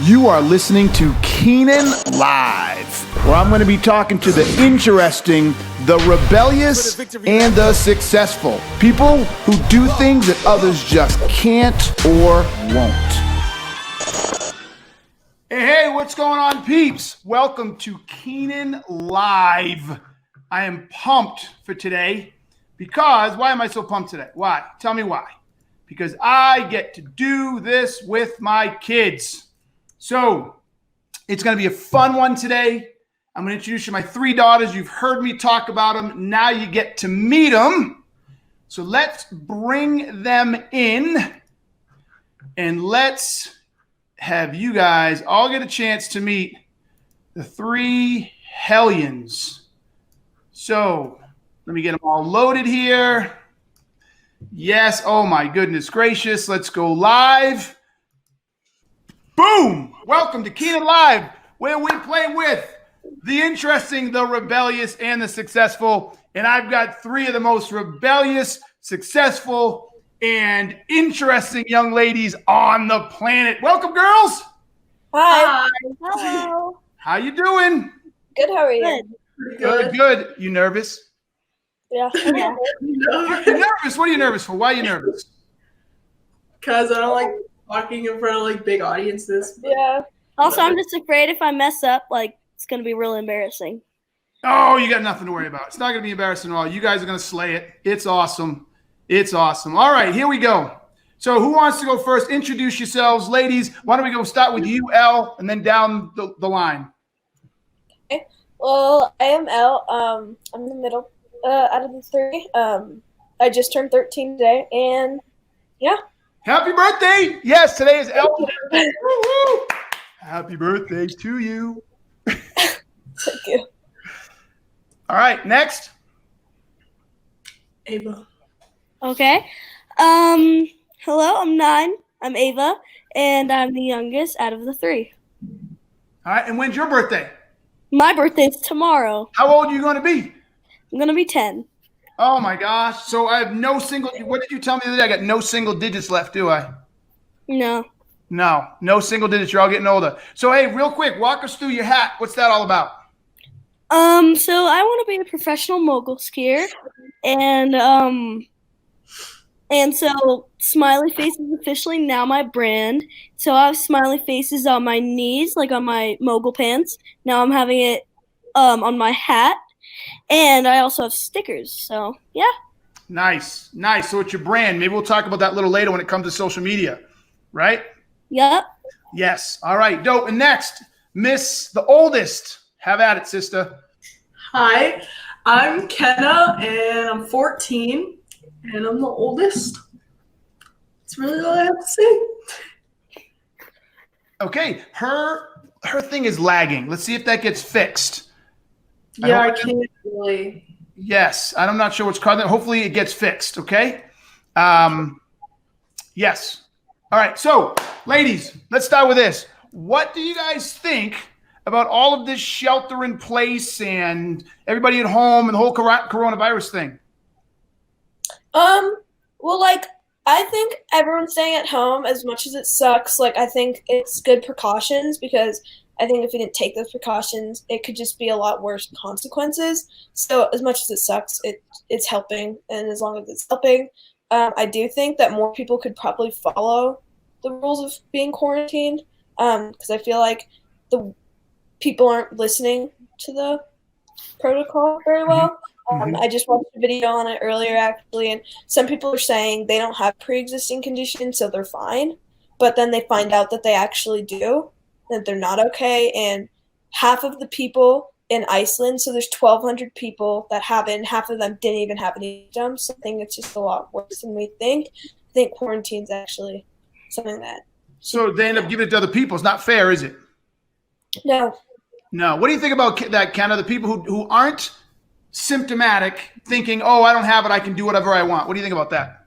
You are listening to Keenan Live, where I'm going to be talking to the interesting, the rebellious, and the successful. People who do things that others just can't or won't. Hey, what's going on, peeps? Welcome to Keenan Live. I am pumped for today because, why am I so pumped today? Why? Tell me why. Because I get to do this with my kids. So it's going to be a fun one today. I'm going to introduce you to my three daughters. You've heard me talk about them. Now you get to meet them. So let's bring them in and let's have you guys all get a chance to meet the three hellions. So let me get them all loaded here. Yes. Oh my goodness gracious. Let's go live. Boom! Welcome to Keenan Live, where we play with the interesting, the rebellious, and the successful. And I've got three of the most rebellious, successful, and interesting young ladies on the planet. Welcome, girls. Hi. Hello. How you doing? Good. How are you? Good. You nervous? Yeah. You're nervous? What are you nervous for? Why are you nervous? Because I don't like talking in front of like big audiences. Yeah. Also, I'm just afraid if I mess up, like it's gonna be real embarrassing. Oh, you got nothing to worry about. It's not gonna be embarrassing at all. You guys are gonna slay it. It's awesome. It's awesome. All right, here we go. So who wants to go first? Introduce yourselves, ladies. Why don't we go start with you, Elle, and then down the line. Okay. Well, I am Elle. I'm the middle out of the three. I just turned 13 today, and yeah. Happy birthday! Yes, today is Elle's birthday. Woo-hoo! Happy birthday to you. Thank you. All right, next. Ava. Okay. Hello, I'm 9. I'm Ava, and I'm the youngest out of the 3. All right, and when's your birthday? My birthday's tomorrow. How old are you going to be? I'm going to be 10. Oh, my gosh. So I have no single – what did you tell me the other day? I got no single digits left, do I? No. No single digits. You're all getting older. So, hey, real quick, walk us through your hat. What's that all about? So I want to be a professional mogul skier, and so Smiley Face is officially now my brand. So I have smiley faces on my knees, like on my mogul pants. Now I'm having it on my hat, and I also have stickers. So yeah. Nice. So it's your brand. Maybe we'll talk about that a little later when it comes to social media, right? Yep. Yes. All right. Dope. And next, Miss the oldest. Have at it, sister. Hi, I'm Kenna, and I'm 14, and I'm the oldest. That's really all I have to say. Okay. Her thing is lagging. Let's see if that gets fixed. Yeah, I can't really. Yes. I'm not sure what's causing it. Hopefully it gets fixed. Okay. Yes. All right. So, ladies, let's start with this. What do you guys think about all of this shelter in place and everybody at home and the whole coronavirus thing? Well, like, I think everyone's staying at home as much as it sucks. Like, I think it's good precautions because I think if we didn't take those precautions, it could just be a lot worse consequences. So as much as it sucks, it's helping. And as long as it's helping, I do think that more people could probably follow the rules of being quarantined because I feel like the people aren't listening to the protocol very well. I just watched a video on it earlier, actually, and some people are saying they don't have pre-existing conditions, so they're fine. But then they find out that they actually do, that they're not okay. And half of the people in Iceland, so there's 1,200 people that have it, and half of them didn't even have any symptoms. So I think it's just a lot worse than we think. I think quarantine's actually something that. So they end up giving it to other people. It's not fair, is it? No. What do you think about that, Kenna? The people who aren't symptomatic thinking, oh, I don't have it, I can do whatever I want. What do you think about that?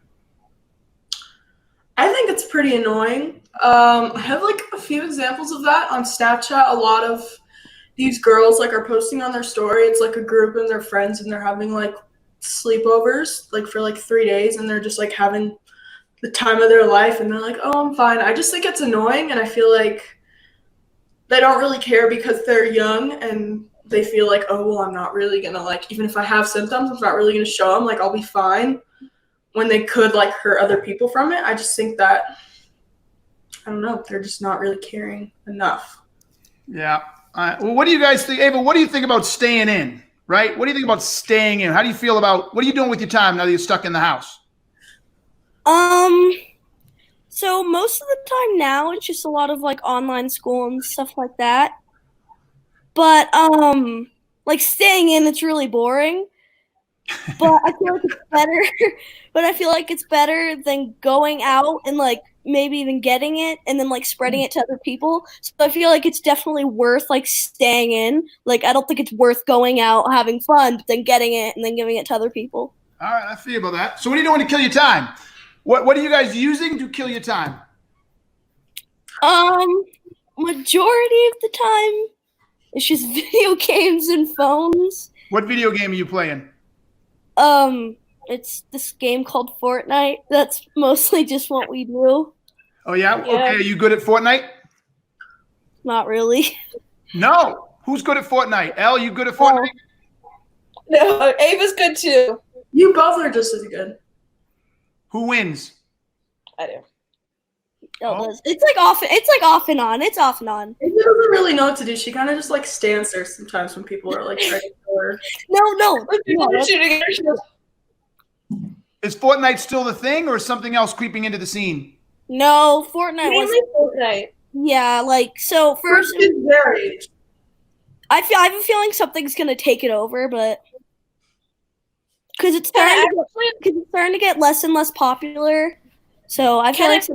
I think it's pretty annoying. I have like a few examples of that on Snapchat. A lot of these girls like are posting on their story. It's like a group and their friends, and they're having like sleepovers like for like 3 days, and they're just like having the time of their life, and they're like, oh, I'm fine. I just think it's annoying, and I feel like they don't really care because they're young and they feel like, oh, well, I'm not really going to, like, even if I have symptoms, I'm not really going to show them. Like, I'll be fine, when they could, like, hurt other people from it. I just think that, I don't know, they're just not really caring enough. Yeah. Well, what do you guys think? Ava, what do you think about staying in, right? What do you think about staying in? How do you feel about, what are you doing with your time now that you're stuck in the house? So most of the time now it's just a lot of like online school and stuff like that. But like staying in, it's really boring. But I feel like it's better. But I feel like it's better than going out and like maybe even getting it and then like spreading it to other people. So I feel like it's definitely worth like staying in. Like I don't think it's worth going out having fun, but then getting it and then giving it to other people. All right, I feel about that. So what are you doing to kill your time? What are you guys using to kill your time? Majority of the time, it's just video games and phones. What video game are you playing? It's this game called Fortnite. That's mostly just what we do. Oh, yeah? Okay, are you good at Fortnite? Not really. No. Who's good at Fortnite? Elle, you good at Fortnite? No, Ava's good too. You both are just as good. Who wins? I do. It's like off and on. It's off and on. Ava doesn't really know what to do. She kind of just like stands there sometimes when people are like trying to kill her. No. Is Fortnite still the thing, or is something else creeping into the scene? No, Fortnite was. Mainly Fortnite. Yeah, like so. First, I have a feeling something's gonna take it over, but because it's starting to get less and less popular. So I feel like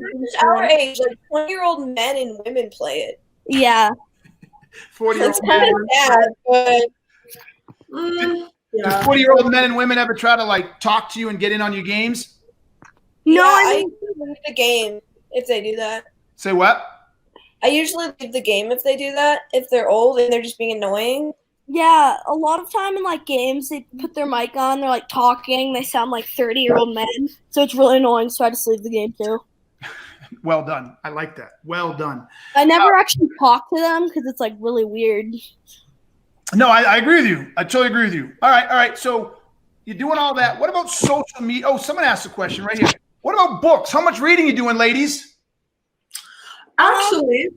our age, like 20-year-old men and women play it. Yeah. 40-year-old It's kind of sad, but Do 40-year-old men and women ever try to like talk to you and get in on your games? No, I usually leave the game if they do that. Say what? I usually leave the game if they do that. If they're old and they're just being annoying. Yeah, a lot of time in like games, they put their mic on, they're like talking, they sound like 30-year-old men, so it's really annoying. So I just leave the game too. Well done. I like that. Well done. I never actually talk to them because it's like really weird. No, I agree with you. I totally agree with you. All right. So you're doing all that. What about social media? Oh, someone asked a question right here. What about books? How much reading are you doing, ladies? Actually,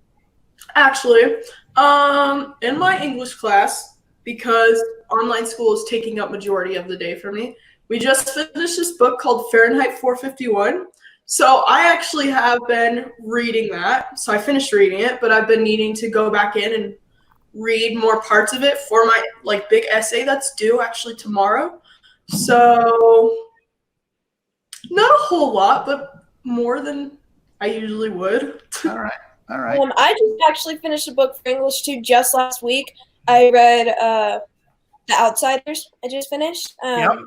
in my English class, because online school is taking up majority of the day for me, we just finished this book called Fahrenheit 451. So I actually have been reading that. So I finished reading it, but I've been needing to go back in and read more parts of it for my like big essay that's due actually tomorrow. So not a whole lot, but more than I usually would. All right. I just actually finished a book for English too just last week. I read The Outsiders. I just finished. Yep.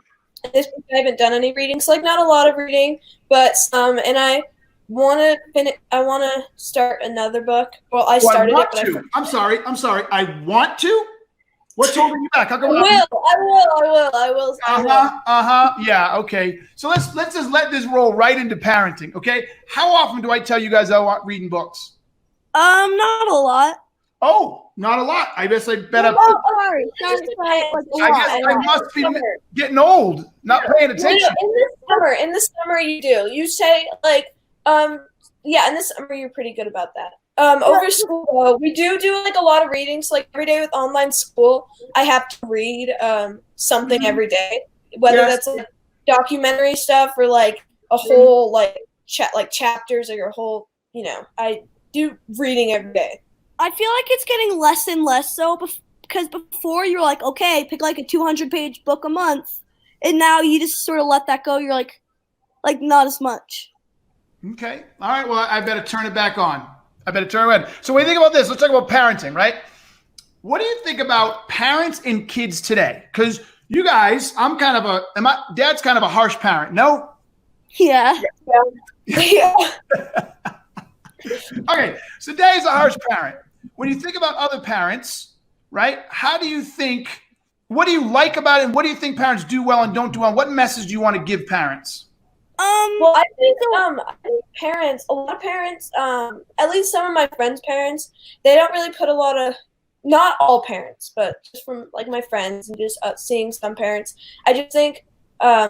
This week I haven't done any reading, so like not a lot of reading, but some. And I want to finish. I want to start another book. Well, I started it. But I'm sorry. I want to. What's holding you back? I will. Yeah. Okay. So let's just let this roll right into parenting. Okay. How often do I tell you guys I want reading books? Not a lot. Oh, not a lot. I guess I better. Sorry. I guess I must be getting old, not paying attention. In the summer you do. You say like, in the summer you're pretty good about that. Over school though, we do like a lot of readings. Like every day with online school, I have to read something every day, whether that's like documentary stuff or like a whole like chapters or your whole. I do reading every day. I feel like it's getting less and less so because before you were like, okay, pick like a 200-page book a month, and now you just sort of let that go. You're like not as much. Okay. All right. Well, I better turn it back on. So when you think about this, let's talk about parenting, right? What do you think about parents and kids today? Because you guys, Dad's kind of a harsh parent, no? Yeah. Okay, so Dad's a harsh parent. When you think about other parents, right, what do you like about it, and what do you think parents do well and don't do well? What message do you want to give parents? Well, I Parents, a lot of parents, at least some of my friends' parents, they don't really put a lot of, not all parents, but just from like my friends and just seeing some parents, I just think, I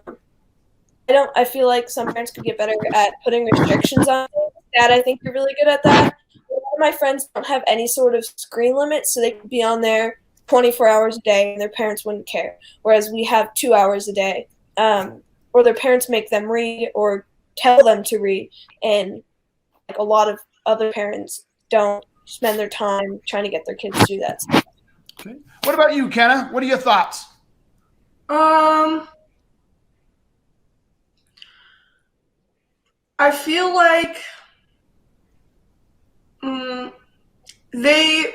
feel like some parents could get better at putting restrictions on things. Dad, I think you're really good at that. A lot of my friends don't have any sort of screen limit, so they could be on there 24 hours a day and their parents wouldn't care. Whereas we have 2 hours a day. Or their parents make them read or tell them to read. And like a lot of other parents don't spend their time trying to get their kids to do that. Okay. What about you, Kenna? What are your thoughts? I feel like they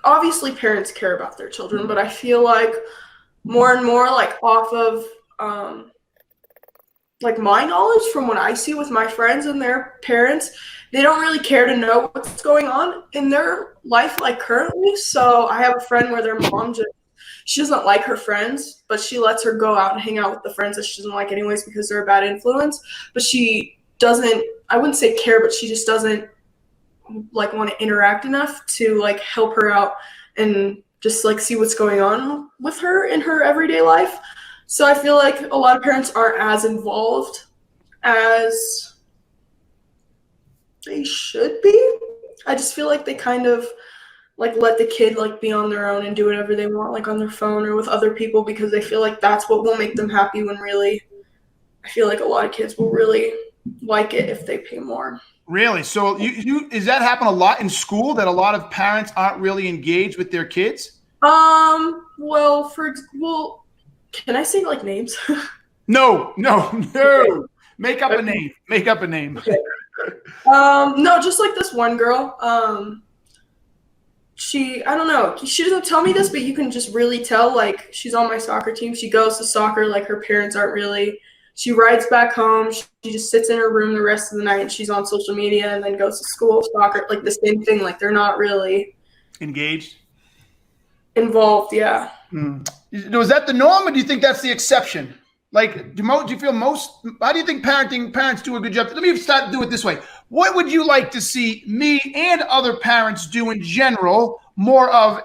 obviously parents care about their children, but I feel like more and more like off of like my knowledge from what I see with my friends and their parents, they don't really care to know what's going on in their life like currently. So I have a friend where their mom she doesn't like her friends, but she lets her go out and hang out with the friends that she doesn't like anyways because they're a bad influence. But she doesn't, I wouldn't say care, but she just doesn't like want to interact enough to like help her out and just like see what's going on with her in her everyday life. So I feel like a lot of parents aren't as involved as they should be. I just feel like they kind of like let the kid like be on their own and do whatever they want, like on their phone or with other people, because they feel like that's what will make them happy, when really I feel like a lot of kids will really like it if they pay more. Really? So you is that happen a lot in school, that a lot of parents aren't really engaged with their kids? Well, can I say like names? No. Make up a name. Okay. No, just like this one girl. I don't know. She doesn't tell me this, but you can just really tell, like, she's on my soccer team. She goes to soccer, like, her parents aren't really. She rides back home. She just sits in her room the rest of the night. She's on social media and then goes to school, soccer, like the same thing. Like, they're not really engaged, involved. Yeah. Was that the norm, or do you think that's the exception? Like, do you feel how do you think parents do a good job? Let me do it this way. What would you like to see me and other parents do in general more of?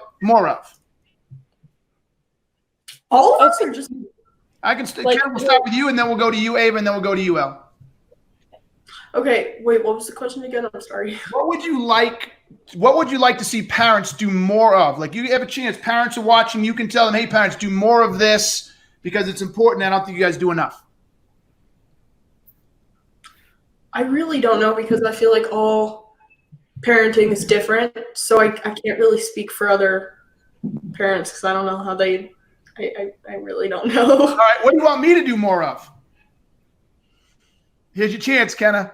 All of us, or just I can we'll start with you, and then we'll go to you, Ava, and then we'll go to UL. Okay, wait, what was the question again? I'm sorry. What would you like to see parents do more of? Like, you have a chance, parents are watching, you can tell them, hey, parents, do more of this because it's important. I don't think you guys do enough. I really don't know, because I feel like all parenting is different. So I can't really speak for other parents, because I don't know how they – I really don't know. All right, what do you want me to do more of? Here's your chance, Kenna.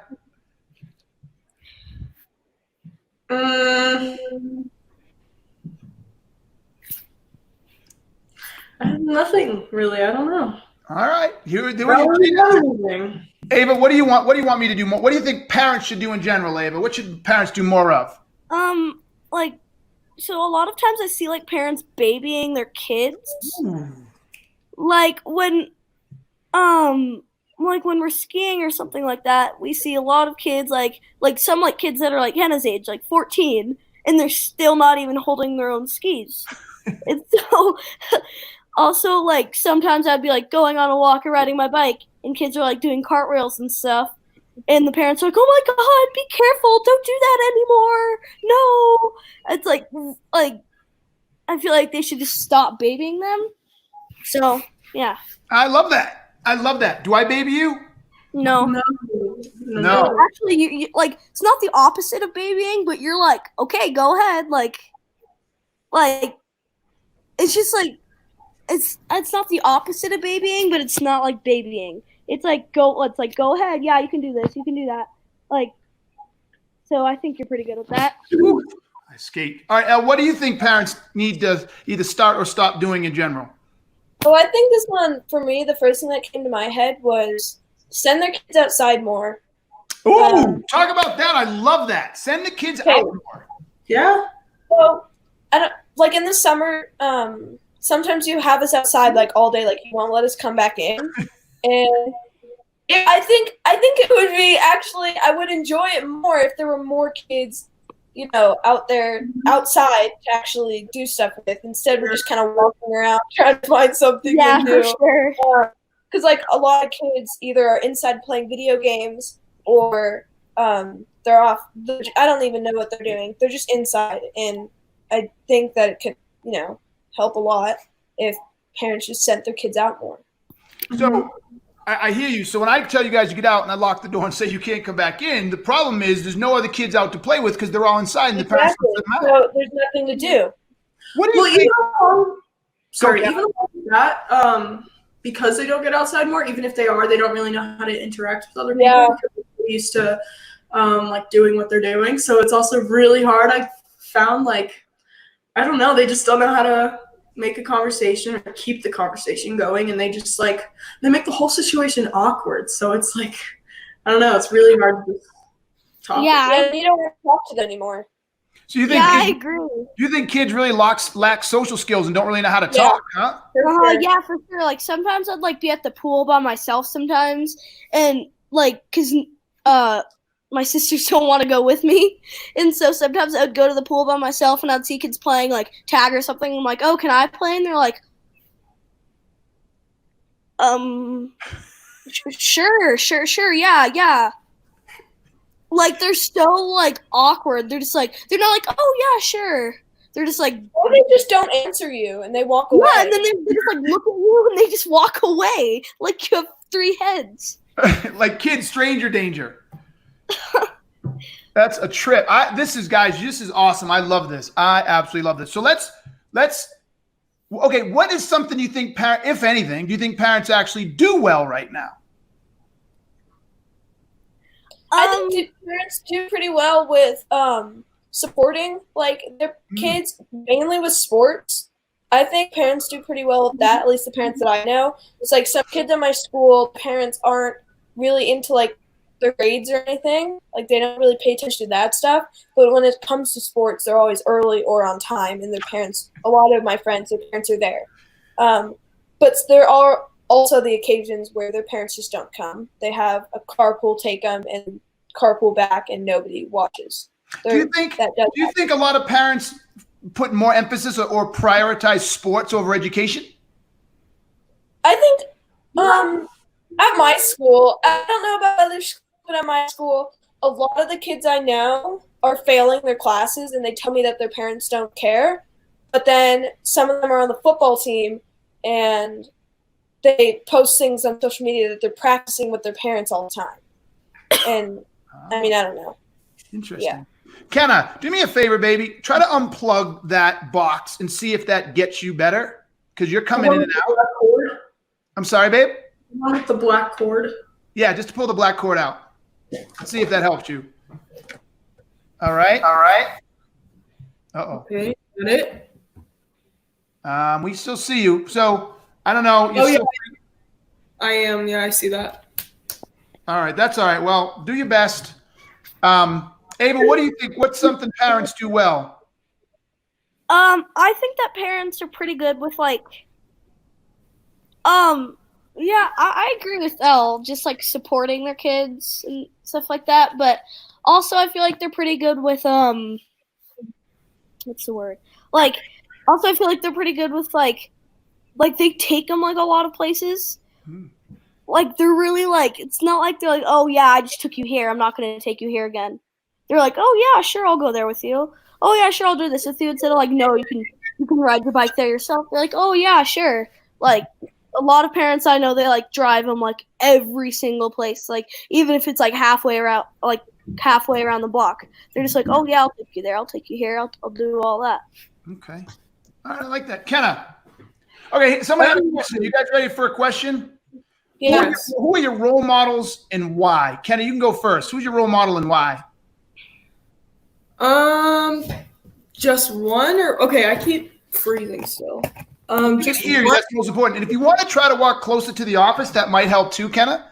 Nothing really. I don't know. All right, Anything. Ava, what do you want? What do you want me to do more? What do you think parents should do in general, Ava? What should parents do more of? So a lot of times I see like parents babying their kids. Ooh. Like when we're skiing or something like that, we see a lot of kids like some like kids that are like Hannah's age, like 14, and they're still not even holding their own skis. And so also like sometimes I'd be like going on a walk or riding my bike, and kids are like doing cartwheels and stuff. And the parents are like, oh my God, be careful. Don't do that anymore. No. It's like I feel like they should just stop babying them. So, yeah. I love that. Do I baby you? No. Actually, you like, it's not the opposite of babying, but you're like, okay, go ahead. Like, it's just like, it's not the opposite of babying, but it's not like babying. It's like go ahead. Yeah, you can do this. You can do that. Like, so I think you're pretty good at that. Ooh, I skate. All right, what do you think parents need to either start or stop doing in general? Well, I think this one, for me, the first thing that came to my head was send their kids outside more. Ooh, talk about that. I love that. Send the kids out more. Yeah. So, I don't, like in the summer, sometimes you have us outside like all day, like you won't let us come back in. And I think it would be actually. I would enjoy it more if there were more kids, out there outside to actually do stuff with. Instead, we're just kind of walking around trying to find something Yeah, to for do. sure. Because like a lot of kids either are inside playing video games or they're off. I don't even know what they're doing. They're just inside, and I think that it could help a lot if parents just sent their kids out more. So I hear you. So when I tell you guys to get out and I lock the door and say you can't come back in, the problem is there's no other kids out to play with because they're all inside and the parents Exactly. don't let them out. So there's nothing to do. What do you think? Even with that, because they don't get outside more, even if they are, they don't really know how to interact with other people because they're used to like doing what they're doing. So it's also really hard. I found I don't know, they just don't know how to make a conversation or keep the conversation going, and they just they make the whole situation awkward. So it's I don't know, it's really hard to just talk. Yeah, you don't want to talk to them anymore. So you think I agree. You think kids really lack social skills and don't really know how to talk, huh? Yeah, for sure. Like sometimes I'd be at the pool by myself sometimes, and because my sisters don't want to go with me, and so sometimes I would go to the pool by myself and I'd see kids playing tag or something. And I'm like, oh, can I play? And they're like, sure, yeah. They're so awkward. They're just they're not oh yeah, sure. They're just or they just don't answer you and they walk away. Yeah, and then they just look at you and they just walk away like you have 3 heads. Like kids, stranger danger. That's a trip. This is awesome. I love this. I absolutely love this. So let's okay, what is something you think if anything, do you think parents actually do well right now? I think parents do pretty well with supporting their kids, mainly with sports. I think parents do pretty well with that, at least the parents that I know. It's some kids in my school, parents aren't really into their grades or anything. They don't really pay attention to that stuff. But when it comes to sports, they're always early or on time, and their parents, a lot of my friends, their parents are there. But there are also the occasions where their parents just don't come. They have a carpool take them and carpool back, and nobody watches. Do you think a lot of parents put more emphasis or prioritize sports over education? I think at my school, I don't know about other schools, but at my school, a lot of the kids I know are failing their classes, and they tell me that their parents don't care. But then some of them are on the football team, and they post things on social media that they're practicing with their parents all the time. And I don't know. Interesting. Yeah. Kenna, do me a favor, baby. Try to unplug that box and see if that gets you better, because you're coming in and out. I'm sorry, babe? With the black cord. Yeah, just to pull the black cord out. Let's see if that helps you. All right. Uh-oh. Okay, got it. We still see you. So, I don't know. I am. Yeah, I see that. All right. That's all right. Well, do your best. Ava, what do you think? What's something parents do well? I think that parents are pretty good with yeah, I agree with Elle, just supporting their kids and stuff like that. But also, I feel like they're pretty good with what's the word? Also, I feel like they're pretty good with they take them a lot of places. They're really it's not they're oh yeah, I just took you here, I'm not gonna take you here again. They're oh yeah, sure, I'll go there with you. Oh yeah, sure, I'll do this with you. Instead of no, you can ride your bike there yourself. They're oh yeah, sure. A lot of parents I know, they drive them every single place, even if it's halfway around the block. They're just oh yeah, I'll take you there, I'll take you here, I'll do all that. Okay, all right, I like that. Kenna. Okay, somebody has a question. You guys ready for a question? Yes. Who are your role models and why? Kenna, you can go first. Who's your role model and why? Just one or okay, I keep freezing still. Just hear you, that's most important. And if you want to try to walk closer to the office, that might help too, Kenna.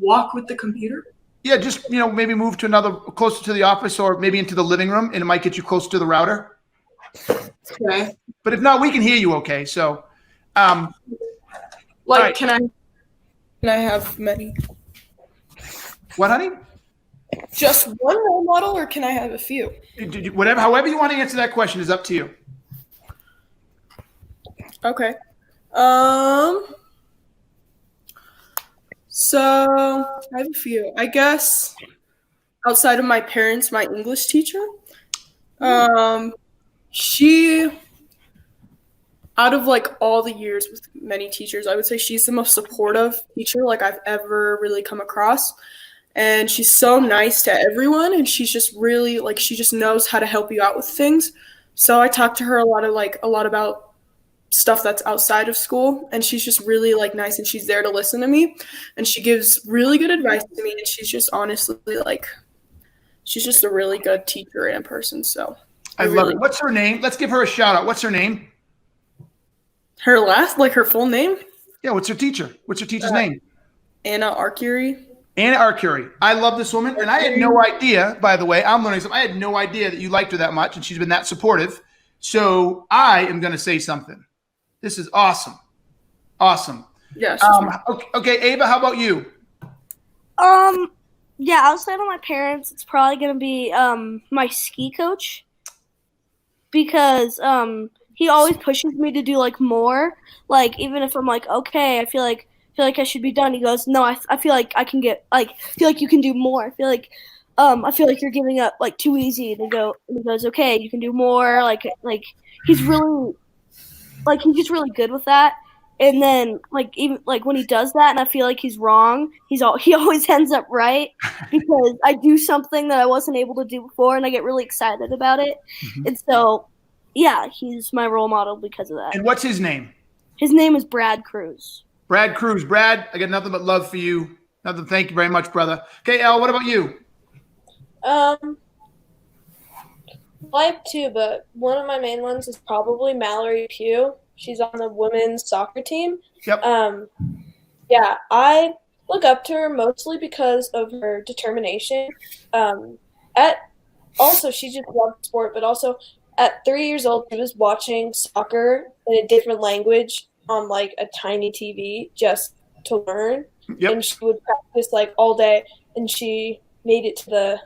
Walk with the computer? Yeah, just maybe move to closer to the office or maybe into the living room, and it might get you closer to the router. Okay. But if not, we can hear you okay. So right. Can I Can I have many? What, honey? Just one role model, or can I have a few? Whatever, however you want to answer that question is up to you. Okay. So I have a few. I guess outside of my parents, my English teacher. She, out of like all the years with many teachers, I would say she's the most supportive teacher like I've ever really come across. And she's so nice to everyone, and she's just really like she just knows how to help you out with things. So I talked to her a lot about stuff that's outside of school, and she's just really like nice, and she's there to listen to me, and she gives really good advice to me, and she's just honestly like she's just a really good teacher and person. So I love it. What's her name? Let's give her a shout out. What's her name? Her her full name? Yeah, what's her teacher? What's her teacher's name? Anna Arcury. Anna Arcury. I love this woman, and I had no idea, by the way, I'm learning something. I had no idea that you liked her that much, and she's been that supportive. So I am going to say something. This is awesome. Awesome. Yes. Okay, Ava, how about you? Yeah, outside of my parents, it's probably gonna be my ski coach, because he always pushes me to do like more. Like even if I'm like, okay, I feel like I should be done, he goes, no, I feel like I can get like feel like you can do more. I feel like you're giving up like too easy. And he goes, okay, you can do more. Like he's really he's just really good with that. And then even when he does that and I feel like he's wrong, he always ends up right, because I do something that I wasn't able to do before and I get really excited about it. Mm-hmm. And so yeah, he's my role model because of that. And what's his name? His name is Brad Cruz. Brad Cruz. Brad, I got nothing but love for you. Thank you very much, brother. Okay, Elle, what about you? I have two, but one of my main ones is probably Mallory Pugh. She's on the women's soccer team. Yep. Yeah, I look up to her mostly because of her determination. Also, she just loved sport, but also at 3 years old, she was watching soccer in a different language on like a tiny TV just to learn. Yep. And she would practice like all day, and she made it to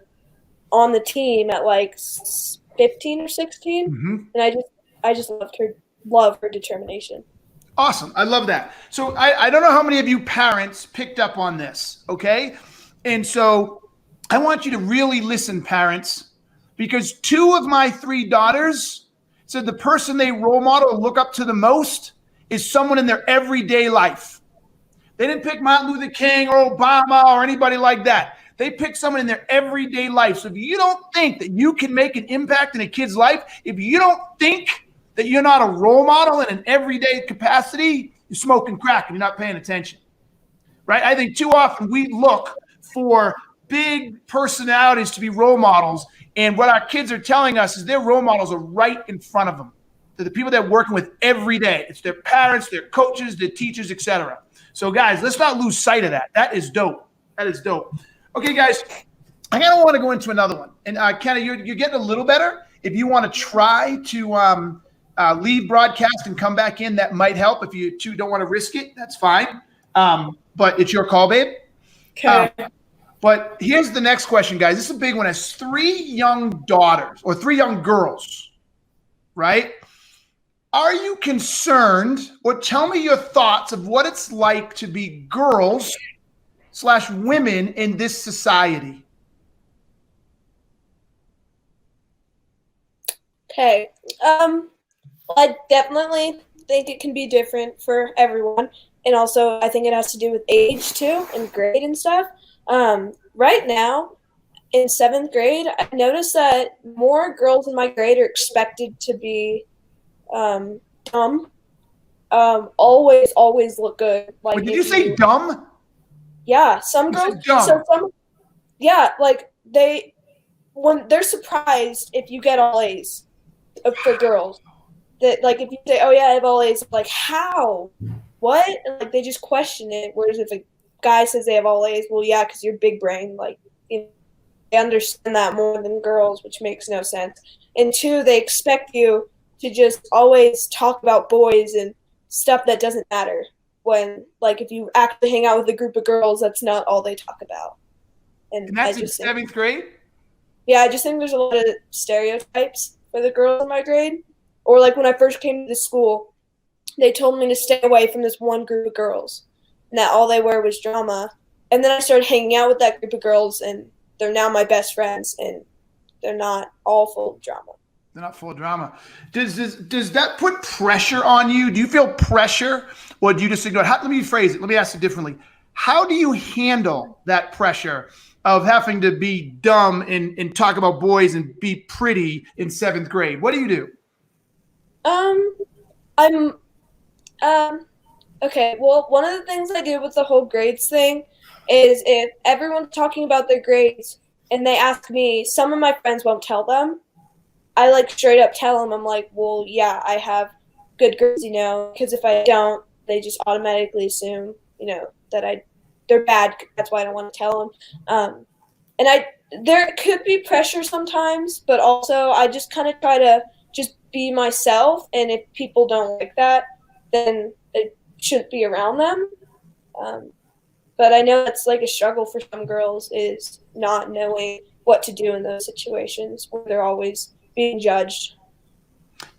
on the team at like 15 or 16. Mm-hmm. And I just love her determination. Awesome. I love that. So I don't know how many of you parents picked up on this, okay? And so I want you to really listen, parents, because 2 of my 3 daughters said the person they role model or look up to the most is someone in their everyday life. They didn't pick Martin Luther King or Obama or anybody like that. They pick someone in their everyday life. So if you don't think that you can make an impact in a kid's life, if you don't think that you're not a role model in an everyday capacity, you're smoking crack and you're not paying attention, right? I think too often we look for big personalities to be role models, and what our kids are telling us is their role models are right in front of them. They're the people they're working with every day. It's their parents, their coaches, their teachers, etc. So guys, let's not lose sight of that. That is dope. That is dope. Okay, guys, I kind of want to go into another one. And Kenna, you're getting a little better. If you want to try to leave broadcast and come back in, that might help. If you two don't want to risk it, that's fine. But it's your call, babe. Okay. But here's the next question, guys. This is a big one. Has 3 young daughters or 3 young girls, right? Are you concerned, or tell me your thoughts of what it's like to be girls/women in this society? Okay. I definitely think it can be different for everyone. And also, I think it has to do with age, too, and grade and stuff. Right now, in 7th grade, I noticed that more girls in my grade are expected to be dumb. Always look good. Like, Wait, did you say dumb? Yeah, some girls. Dumb. When they're surprised if you get all A's for girls. That if you say, "Oh yeah, I have all A's," like how, what, and they just question it. Whereas if a guy says they have all A's, well, yeah, because you're big brain. They understand that more than girls, which makes no sense. And 2, they expect you to just always talk about boys and stuff that doesn't matter. when, like, if you actually hang out with a group of girls, that's not all they talk about. And that's in 7th grade? Yeah, I just think there's a lot of stereotypes for the girls in my grade. Or like when I first came to the school, they told me to stay away from this one group of girls, and that all they were was drama. And then I started hanging out with that group of girls, and they're now my best friends, and they're not all full of drama. They're not full of drama. Does that put pressure on you? Do you feel pressure, or do you just ignore it? Let me phrase it. Let me ask it differently. How do you handle that pressure of having to be dumb and talk about boys and be pretty in 7th grade? What do you do? Okay, well, one of the things I do with the whole grades thing is if everyone's talking about their grades and they ask me, some of my friends won't tell them. I like straight up tell them, I'm like, well, yeah, I have good grades, because if I don't, they just automatically assume, that they're bad. That's why I don't want to tell them. And there could be pressure sometimes, but also I just kind of try to just be myself. And if people don't like that, then it shouldn't be around them. But I know it's like a struggle for some girls is not knowing what to do in those situations where they're always being judged.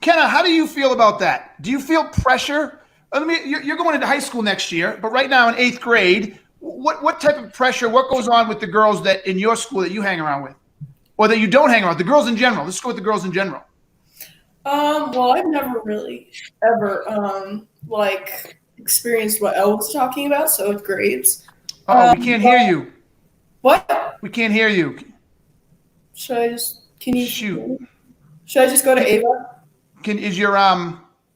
Kenna, how do you feel about that? Do you feel pressure? You're going into high school next year, but right now in 8th grade, what type of pressure, what goes on with the girls that in your school that you hang around with? Or that you don't hang around with, the girls in general? Let's go with the girls in general. Well, I've never really ever experienced what Elle was talking about, so with grades. We can't hear you. What? We can't hear you. Can you shoot? Should I just go to Ava?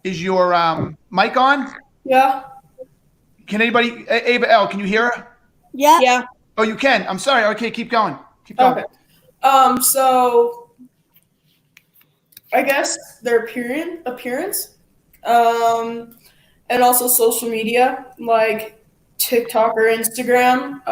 Is your mic on? Yeah. Can anybody, Ava L, can you hear her? Yeah. Yeah. Oh, you can. I'm sorry. Okay, keep going. Okay. So I guess their appearance, and also social media like TikTok or Instagram.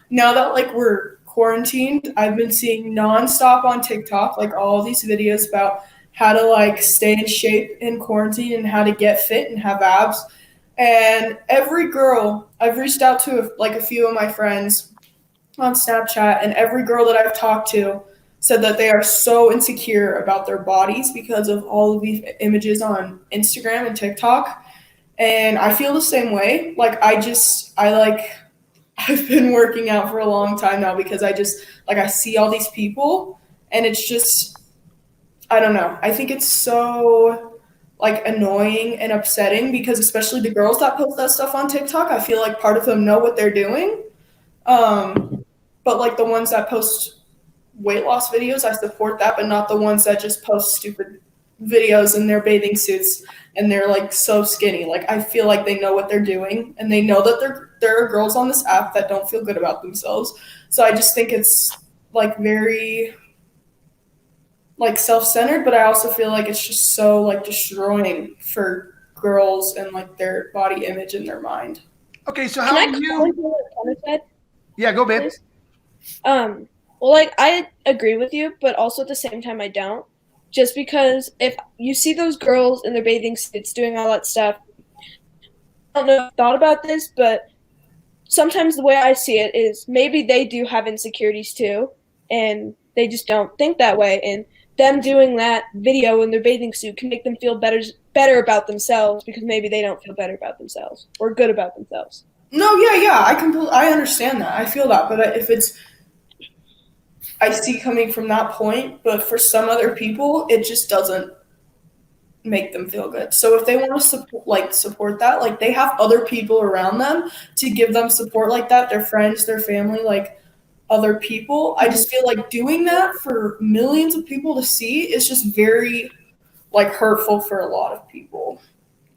Now that we're quarantined, I've been seeing nonstop on TikTok all these videos about how to stay in shape in quarantine and how to get fit and have abs. And every girl, I've reached out to a few of my friends on Snapchat, and every girl that I've talked to said that they are so insecure about their bodies because of all of these images on Instagram and TikTok. And I feel the same way. I've been working out for a long time now because I see all these people, and it's just, I don't know. I think it's so annoying and upsetting because especially the girls that post that stuff on TikTok, I feel like part of them know what they're doing. But the ones that post weight loss videos, I support that, but not the ones that just post stupid videos in their bathing suits and they're so skinny. I feel like they know what they're doing, and they know that there are girls on this app that don't feel good about themselves. So I just think it's very self-centered, but I also feel like it's just so destroying for girls and their body image in their mind. Okay, so how do you? Yeah, go, babe. Well, I agree with you, but also at the same time I don't. Just because if you see those girls in their bathing suits doing all that stuff, I don't know if you've thought about this, but sometimes the way I see it is maybe they do have insecurities too, and they just don't think that way. And them doing that video in their bathing suit can make them feel better about themselves because maybe they don't feel better about themselves or good about themselves. No, yeah, I understand that. I feel that, but I see coming from that point, but for some other people, it just doesn't make them feel good. So if they want to support that, they have other people around them to give them support like that, their friends, their family, other people. I just feel doing that for millions of people to see is just very hurtful for a lot of people,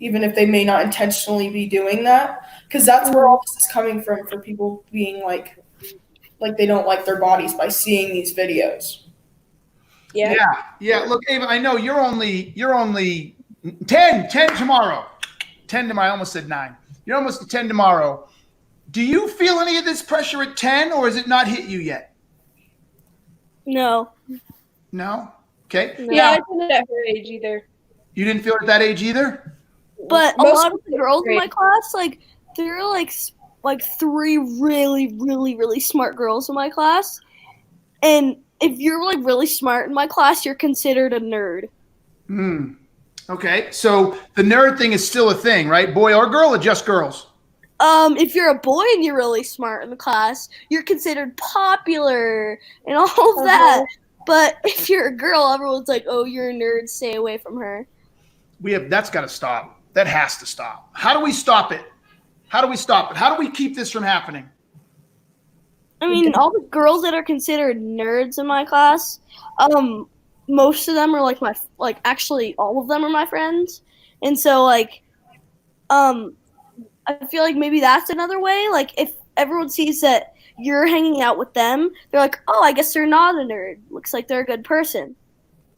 even if they may not intentionally be doing that, because that's where all this is coming from, for people being they don't like their bodies by seeing these videos. Yeah. Look, Ava, I know you're only 10 tomorrow. 10 tomorrow. I almost said 9. You're almost 10 tomorrow. Do you feel any of this pressure at 10, or has it not hit you yet? No. No? Okay. Yeah, I didn't at her age either. You didn't feel it at that age either? But a Most lot of the girls in great. my class, like there are like three really, really, really smart girls in my class, and if you're like really smart in my class, you're considered a nerd. Okay, so the nerd thing is still a thing, right? Boy or girl, or just girls? If you're a boy and you're really smart in the class, you're considered popular and all of that. But if you're a girl, everyone's like, "Oh, you're a nerd. Stay away from her." That's got to stop. That has to stop. How do we stop it? How do we stop it? How do we keep this from happening? I mean, all the girls that are considered nerds in my class, most of them are actually all of them are my friends, and so I feel like maybe that's another way. Like if everyone sees that you're hanging out with them, they're like, "Oh, I guess they're not a nerd. Looks like they're a good person."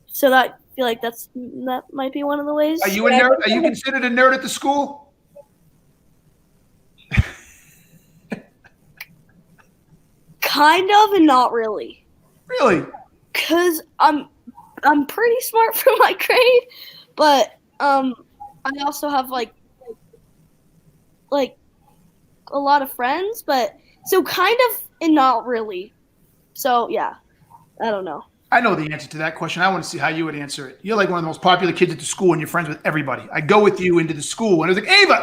So I feel like that might be one of the ways. Are you a nerd? Are you considered a nerd at the school? Kind of, and not really. Really? Cause I'm pretty smart for my grade, but I also have like a lot of friends, but so kind of and not really. So yeah, I don't know. I know the answer to that question. I want to see how you would answer it. You're like one of the most popular kids at the school, and you're friends with everybody. I go with you into the school, and it's like Ava.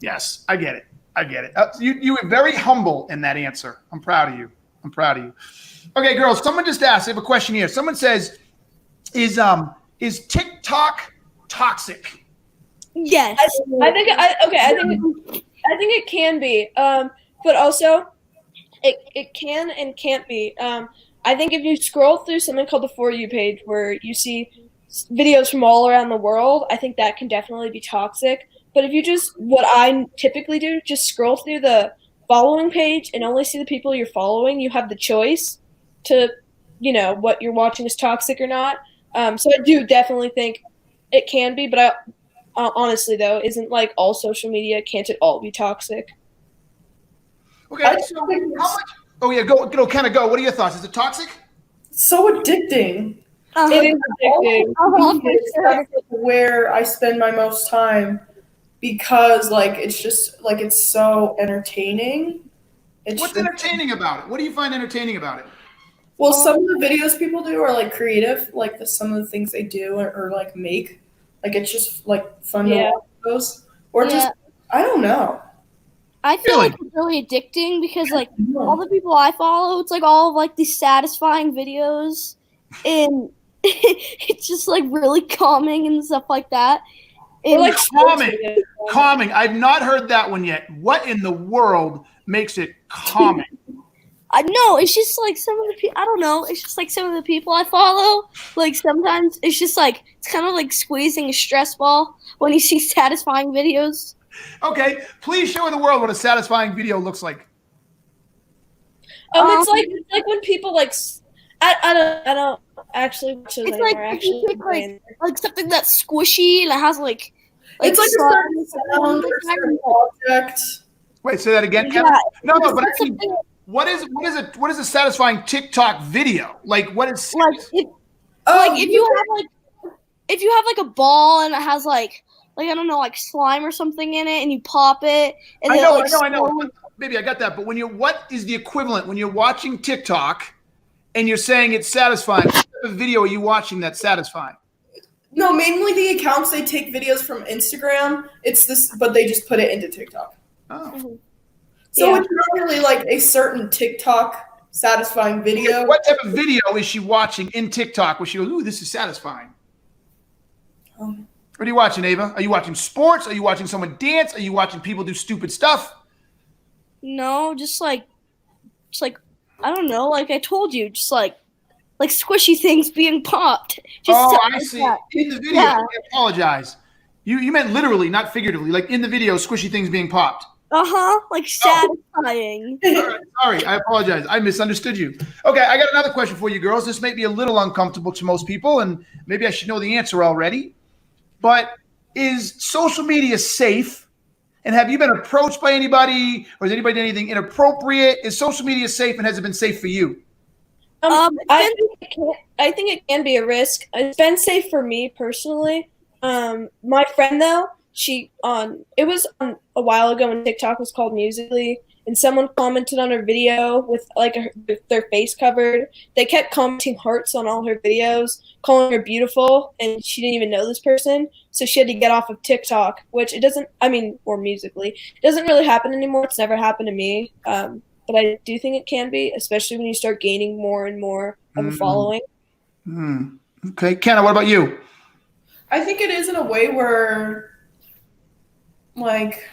Yes, I get it. You were very humble in that answer. I'm proud of you. Okay, girls. Someone just asked. I have a question here. Someone says, "Is TikTok toxic?" Yes. I think it can be. But also it can and can't be. I think if you scroll through something called the For You page where you see videos from all around the world, I think that can definitely be toxic. But if you what I typically do, just scroll through the following page and only see the people you're following, you have the choice to, what you're watching is toxic or not. So I do definitely think it can be, but honestly, though, isn't like all social media, can't it all be toxic? Okay, so how much? Oh yeah, go. What are your thoughts? Is it toxic? So addicting. It is addicting. That's where I spend my most time because it's just it's so entertaining. What's entertaining about it? What do you find entertaining about it? Well, some of the videos people do are creative, some of the things they do or make. It's just fun to watch those. Or just I don't know. I feel like it's really addicting because all the people I follow, it's all of these satisfying videos, and it's just really calming and stuff like that. Or calming. I've not heard that one yet. What in the world makes it calming? I know it's just some of the people. I don't know. It's just some of the people I follow. Sometimes it's just it's kind of squeezing a stress ball when you see satisfying videos. Okay, please show the world what a satisfying video looks like. It's like when people I don't actually watch those it's anymore. Actually, something that's squishy and it has it's a certain sound or certain object. Wait, say that again. Yeah, No, but actually, what is a satisfying TikTok video? What is if you have a ball and it has I don't know, slime or something in it, and you pop it. And I know. Maybe I got that. But what is the equivalent when you're watching TikTok and you're saying it's satisfying? What type of video are you watching that's satisfying? No, mainly the accounts, they take videos from Instagram. It's this, but they just put it into TikTok. Oh. So it's not really a certain TikTok satisfying video. What type of video is she watching in TikTok where she goes, "Ooh, this is satisfying"? What are you watching, Ava? Are you watching sports? Are you watching someone dance? Are you watching people do stupid stuff? No, just I don't know. I told you, just squishy things being popped. Just I see. In the video, I apologize. You meant literally, not figuratively. In the video, squishy things being popped. Satisfying. All right, sorry, I apologize. I misunderstood you. Okay, I got another question for you, girls. This may be a little uncomfortable to most people, and maybe I should know the answer already. But is social media safe? And have you been approached by anybody, or has anybody done anything inappropriate? Is social media safe, and has it been safe for you? I think it can be a risk. It's been safe for me personally. My friend though, it was on a while ago when TikTok was called Musically, and someone commented on her video with with their face covered. They kept commenting hearts on all her videos, calling her beautiful, and she didn't even know this person, so she had to get off of TikTok, which it doesn't. I mean, or Musically, it doesn't really happen anymore. It's never happened to me, but I do think it can be, especially when you start gaining more and more of a following. Okay, Kenna, what about you? I think it is in a way where, like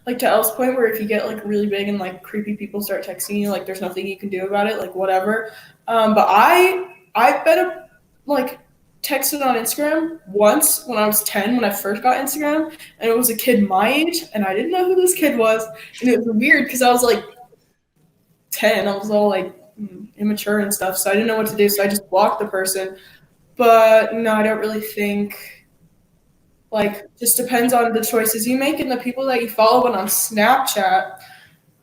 to Elle's point, where if you get like really big and like creepy people start texting you, like there's nothing you can do about it, like whatever. But I've been like texted on Instagram once when I was 10 when I first got Instagram, and it was a kid my age, and I didn't know who this kid was, and it was weird because I was like 10, I was all like immature and stuff, so I didn't know what to do, so I just blocked the person. But no, I don't really think, like, just depends on the choices you make and the people that you follow. And on Snapchat,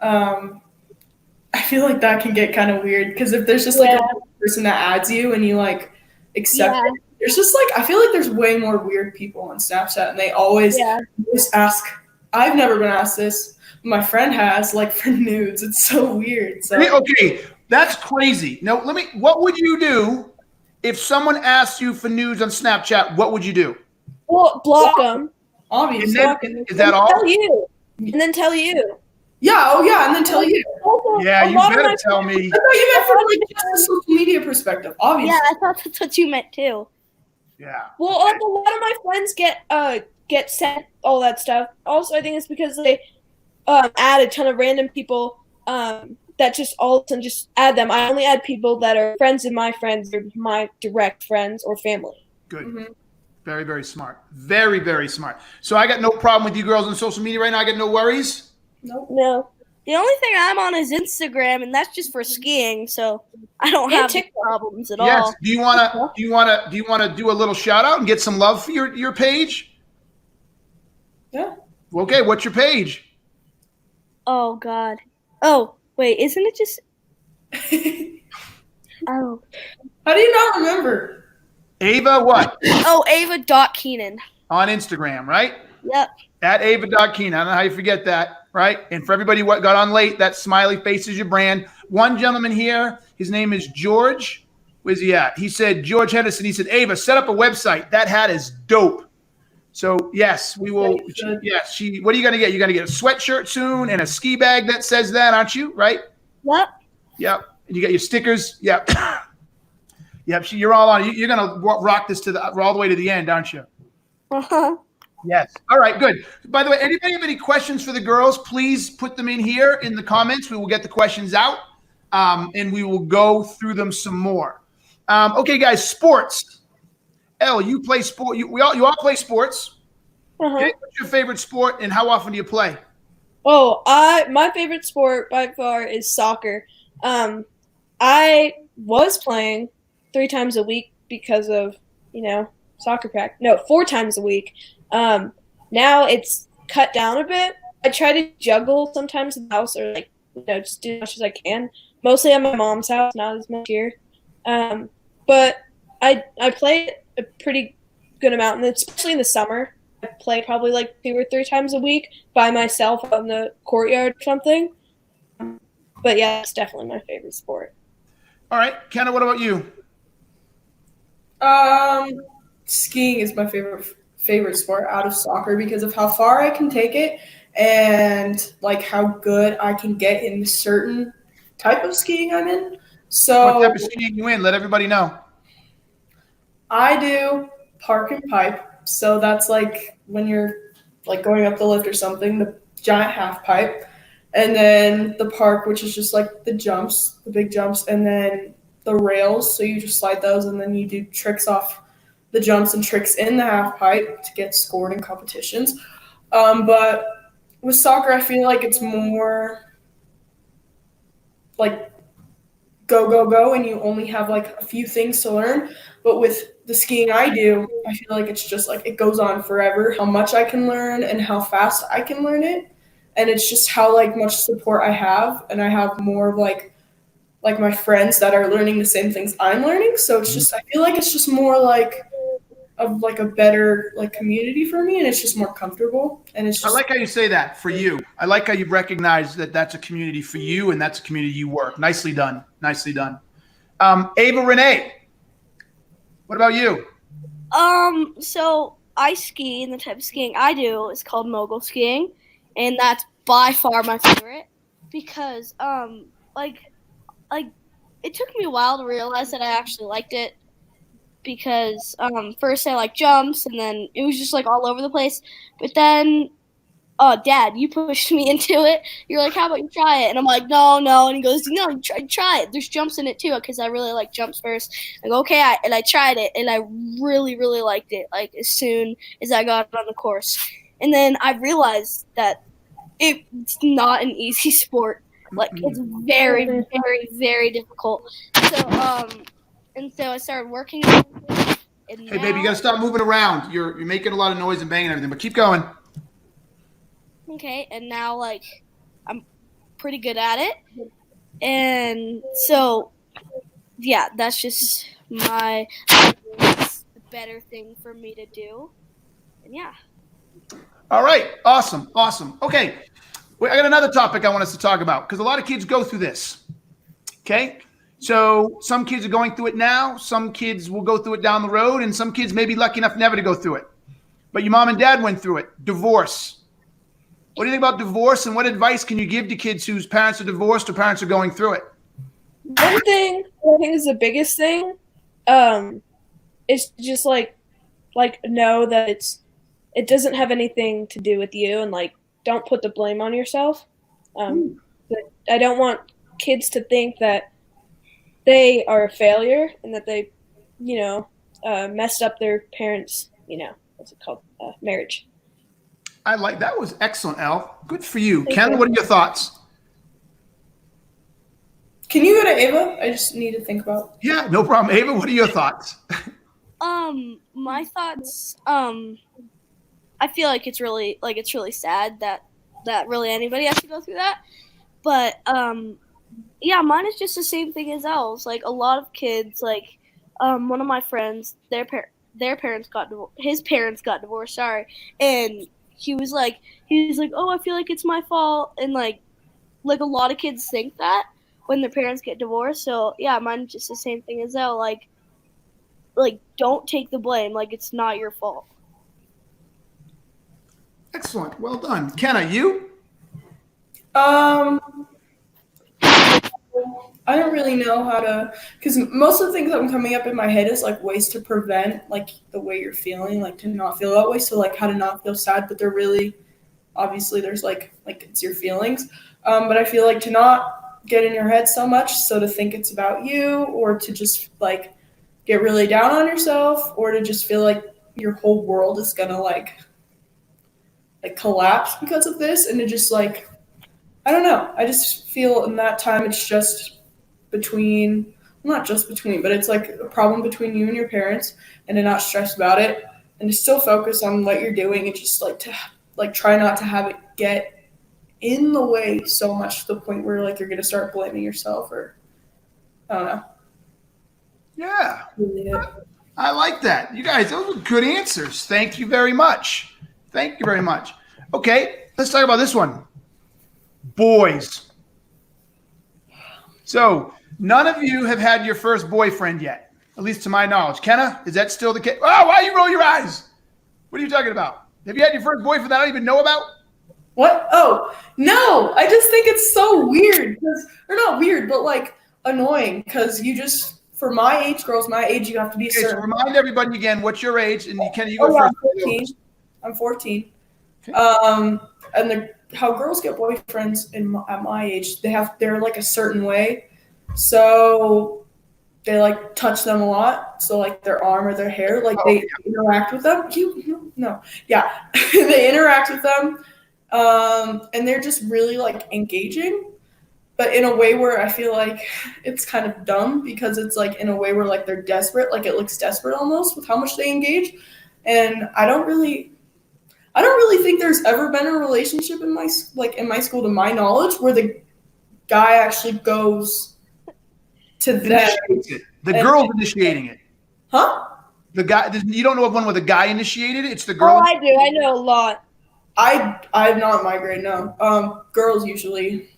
I feel like that can get kind of weird because if there's just like a person that adds you and you like accept it, there's just like, I feel like there's way more weird people on Snapchat, and they always ask. I've never been asked this. My friend has, like, for nudes. It's so weird. So Okay, that's crazy. Now, what would you do if someone asked you for nudes on Snapchat? What would you do? Well, block them. obviously, Is that all? Tell you, and then tell you. yeah, and then tell you. Also, Yeah, a you lot of better my tell me. I thought you meant from like just a social media perspective, obviously. Yeah, I thought that's what you meant too. Yeah. Well, a lot of my friends get sent all that stuff. Also, I think it's because they add a ton of random people that just all of a sudden just add them. I only add people that are friends of my friends or my direct friends or family. Good. Mm-hmm. Very, very smart. Very, very smart. So I got no problem with you girls on social media right now. I got no worries. Nope. No. The only thing I'm on is Instagram, and that's just for skiing, so I don't have any problems at Yes. all. Do you wanna do a little shout out and get some love for your page? Yeah. Okay, what's your page? Oh God. Oh wait, isn't it just? Oh. How do you not remember? Ava what? Oh, Ava.Keenan. On Instagram, right? Yep. At Ava.Keenan. I don't know how you forget that, right? And for everybody what got on late, that smiley face is your brand. One gentleman here, his name is George. Where's he at? He said, George Henderson, he said, Ava, set up a website. That hat is dope. So, yes, we will. Yes, what are you going to get? You're going to get a sweatshirt soon and a ski bag that says that, aren't you? Right? Yep. Yep. And you got your stickers. Yep. Yep. You're all on. You're going to rock this all the way to the end, aren't you? Uh-huh. Yes. All right, good. By the way, anybody have any questions for the girls, please put them in here in the comments. We will get the questions out, and we will go through them some more. Okay, guys, sports. Elle, you play sport. You all play sports. Okay, what's your favorite sport, and how often do you play? Oh, my favorite sport by far is soccer. I was playing 3 times a week because of, soccer practice. No, 4 times a week. Now it's cut down a bit. I try to juggle sometimes in the house or just do as much as I can. Mostly at my mom's house, not as much here. But I play a pretty good amount, and especially in the summer. I play probably 2 or 3 times a week by myself out in the courtyard or something. But yeah, it's definitely my favorite sport. All right, Kenna, what about you? Skiing is my favorite sport out of soccer because of how far I can take it and how good I can get in certain type of skiing I'm in. So what type of skiing you in? Let everybody know. I do park and pipe. So that's when you're going up the lift or something, the giant half pipe. And then the park, which is just the jumps, the big jumps, and then the rails. So you just slide those and then you do tricks off the jumps and tricks in the half pipe to get scored in competitions. But with soccer, I feel like it's more go, go, go, and you only have a few things to learn. But with the skiing I do, I feel like it's just it goes on forever, how much I can learn and how fast I can learn it. And it's just how much support I have, and I have more of my friends that are learning the same things I'm learning. So it's just, I feel like it's just more of like a better like community for me, and it's just more comfortable. And it's I just like how you say that for you. I like how you recognize that that's a community for you and that's a community you work. Nicely done. Nicely done. Ava Renee, what about you? So I ski, and the type of skiing I do is called mogul skiing, and that's by far my favorite because like it took me a while to realize that I actually liked it because first I like jumps and then it was just like all over the place, but then Dad, you pushed me into it. You're like, how about you try it? And I'm like, no. And he goes, no, try it. There's jumps in it too, because I really like jumps first. I go, okay, and I tried it, and I really, really liked it. Like as soon as I got on the course, and then I realized that it's not an easy sport. Like it's very, very, very difficult. So and so I started working on it. And Hey, baby, you got to stop moving around. You're making a lot of noise and banging everything, but keep going. Okay, and now like I'm pretty good at it, and so yeah, that's just my it's the better thing for me to do, and yeah. All right. Awesome. Okay. I got another topic I want us to talk about because a lot of kids go through this. Okay. So some kids are going through it now. Some kids will go through it down the road, and some kids may be lucky enough never to go through it. But your mom and dad went through it. Divorce. What do you think about divorce, and what advice can you give to kids whose parents are divorced or parents are going through it? One thing I think is the biggest thing, is just like know that it doesn't have anything to do with you, and like don't put the blame on yourself. But I don't want kids to think that they are a failure and that they, messed up their parents', what's it called, marriage. I like that. Was excellent, Elle. Good for you. Ken, what are your thoughts? Can you go to Ava? I just need to think about. Yeah, no problem. Ava, what are your thoughts? My thoughts, I feel like it's really sad that really anybody has to go through that. But yeah, mine is just the same thing as Elle's. Like a lot of kids, like one of my friends, his parents got divorced, sorry, and he was like, oh, I feel like it's my fault, and like a lot of kids think that when their parents get divorced. So yeah, mine's just the same thing as Elle. Like don't take the blame. Like it's not your fault. Excellent. Well done. Kenna, you? I don't really know how to, because most of the things that are coming up in my head is like ways to prevent like the way you're feeling, like to not feel that way. So like how to not feel sad, but they're really, obviously there's like it's your feelings. But I feel like to not get in your head so much, so to think it's about you, or to just like get really down on yourself, or to just feel like your whole world is gonna like collapse because of this, and to just like, I don't know. I just feel in that time it's just between, not just between, but it's like a problem between you and your parents, and to not stress about it, and to still focus on what you're doing, and just like to like try not to have it get in the way so much to the point where like you're gonna start blaming yourself, or I don't know. Yeah. Really I like that. You guys, those were good answers. Thank you very much. Okay, let's talk about this one. Boys. So none of you have had your first boyfriend yet, at least to my knowledge. Kenna, is that still the case? Oh, why you roll your eyes? What are you talking about? Have you had your first boyfriend that I don't even know about? What? Oh, no. I just think it's so weird. Or not weird, but like annoying, because you just, for my age, girls my age, you have to be Okay, certain. so remind everybody again, what's your age? And Kenna, you go first. I'm 14. Okay. And how girls get boyfriends at my age, they're like a certain way. So they like touch them a lot. So like their arm or their hair, like they interact with them. They interact with them. And they're just really like engaging, but in a way where I feel like it's kind of dumb, because it's like in a way where like they're desperate, like it looks desperate almost with how much they engage. And I don't really think there's ever been a relationship in my school, to my knowledge, where the guy actually goes to them. The girl's initiating it. Huh? The guy, you don't know of one where the guy initiated it? It's the Oh, girl? I do. I know a lot. I'm not in my grade, no. Girls usually,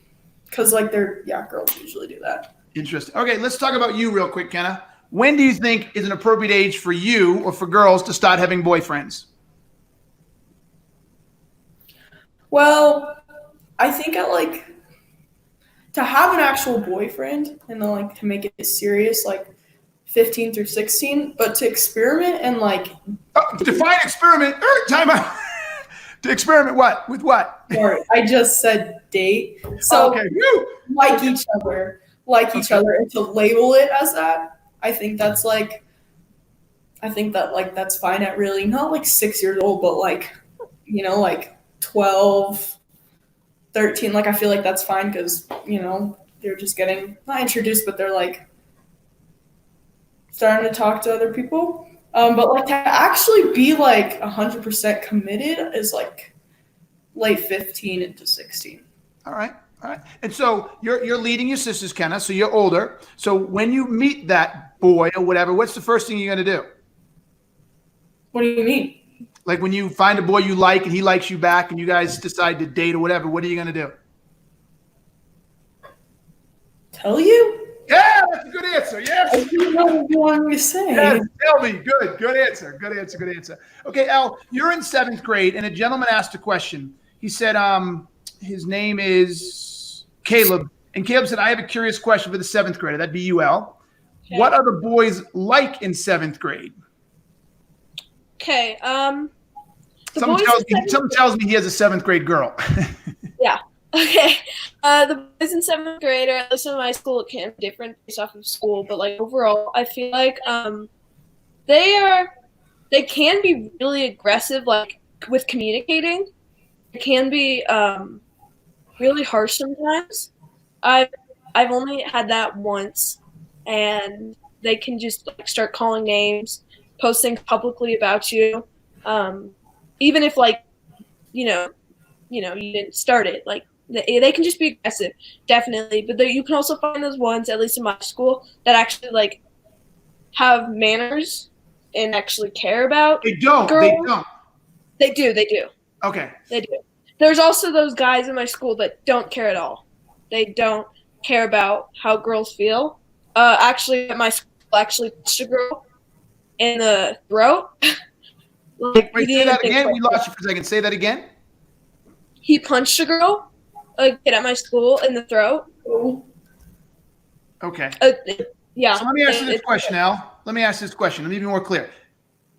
because like girls usually do that. Interesting. Okay, let's talk about you real quick, Kenna. When do you think is an appropriate age for you or for girls to start having boyfriends? Well, I think to have an actual boyfriend and then like to make it serious, like 15 through 16, but to experiment and like Define experiment. Time out. To experiment what? With what? sorry, I just said date. So Okay. like each other, and to label it as that, I think that's that's fine at really not like 6 years old, but like, like 12, 13. Like I feel like that's fine because, they're just getting not introduced, but they're like starting to talk to other people. But like to actually be like 100% committed is like late 15 into 16. All right. And so you're leading your sisters, Kenna, so you're older. So when you meet that boy or whatever, what's the first thing you're going to do? What do you mean? Like when you find a boy you like and he likes you back and you guys decide to date or whatever, what are you going to do? Tell you? Yeah, that's a good answer. Yes. I didn't know what you wanted me to say. Yes, tell me. Good answer. Okay, Al, you're in 7th grade, and a gentleman asked a question. He said, his name is Caleb, and Caleb said, I have a curious question for the 7th grader. That'd be you, Al. Okay. What are the boys like in 7th grade? Okay. Someone tells me he has a 7th grade girl. Yeah. Okay. The boys in 7th grade, or at least in my school, it can be different based off of school, but like overall, I feel like they can be really aggressive, like with communicating. It can be really harsh sometimes. I've only had that once, and they can just like start calling names, posting publicly about you, even if like you didn't start it. Like they can just be aggressive, definitely. But you can also find those ones, at least in my school, that actually like have manners and actually care about. They don't. girls. They do. Okay. They do. There's also those guys in my school that don't care at all. They don't care about how girls feel. Actually, at my school, punched a girl in the throat. Wait, say that again. We lost you for a second. Say that again. He punched a girl, a kid at my school, in the throat. Okay. Yeah. So let me ask you this question, Al. Let me ask this question. Let me be more clear.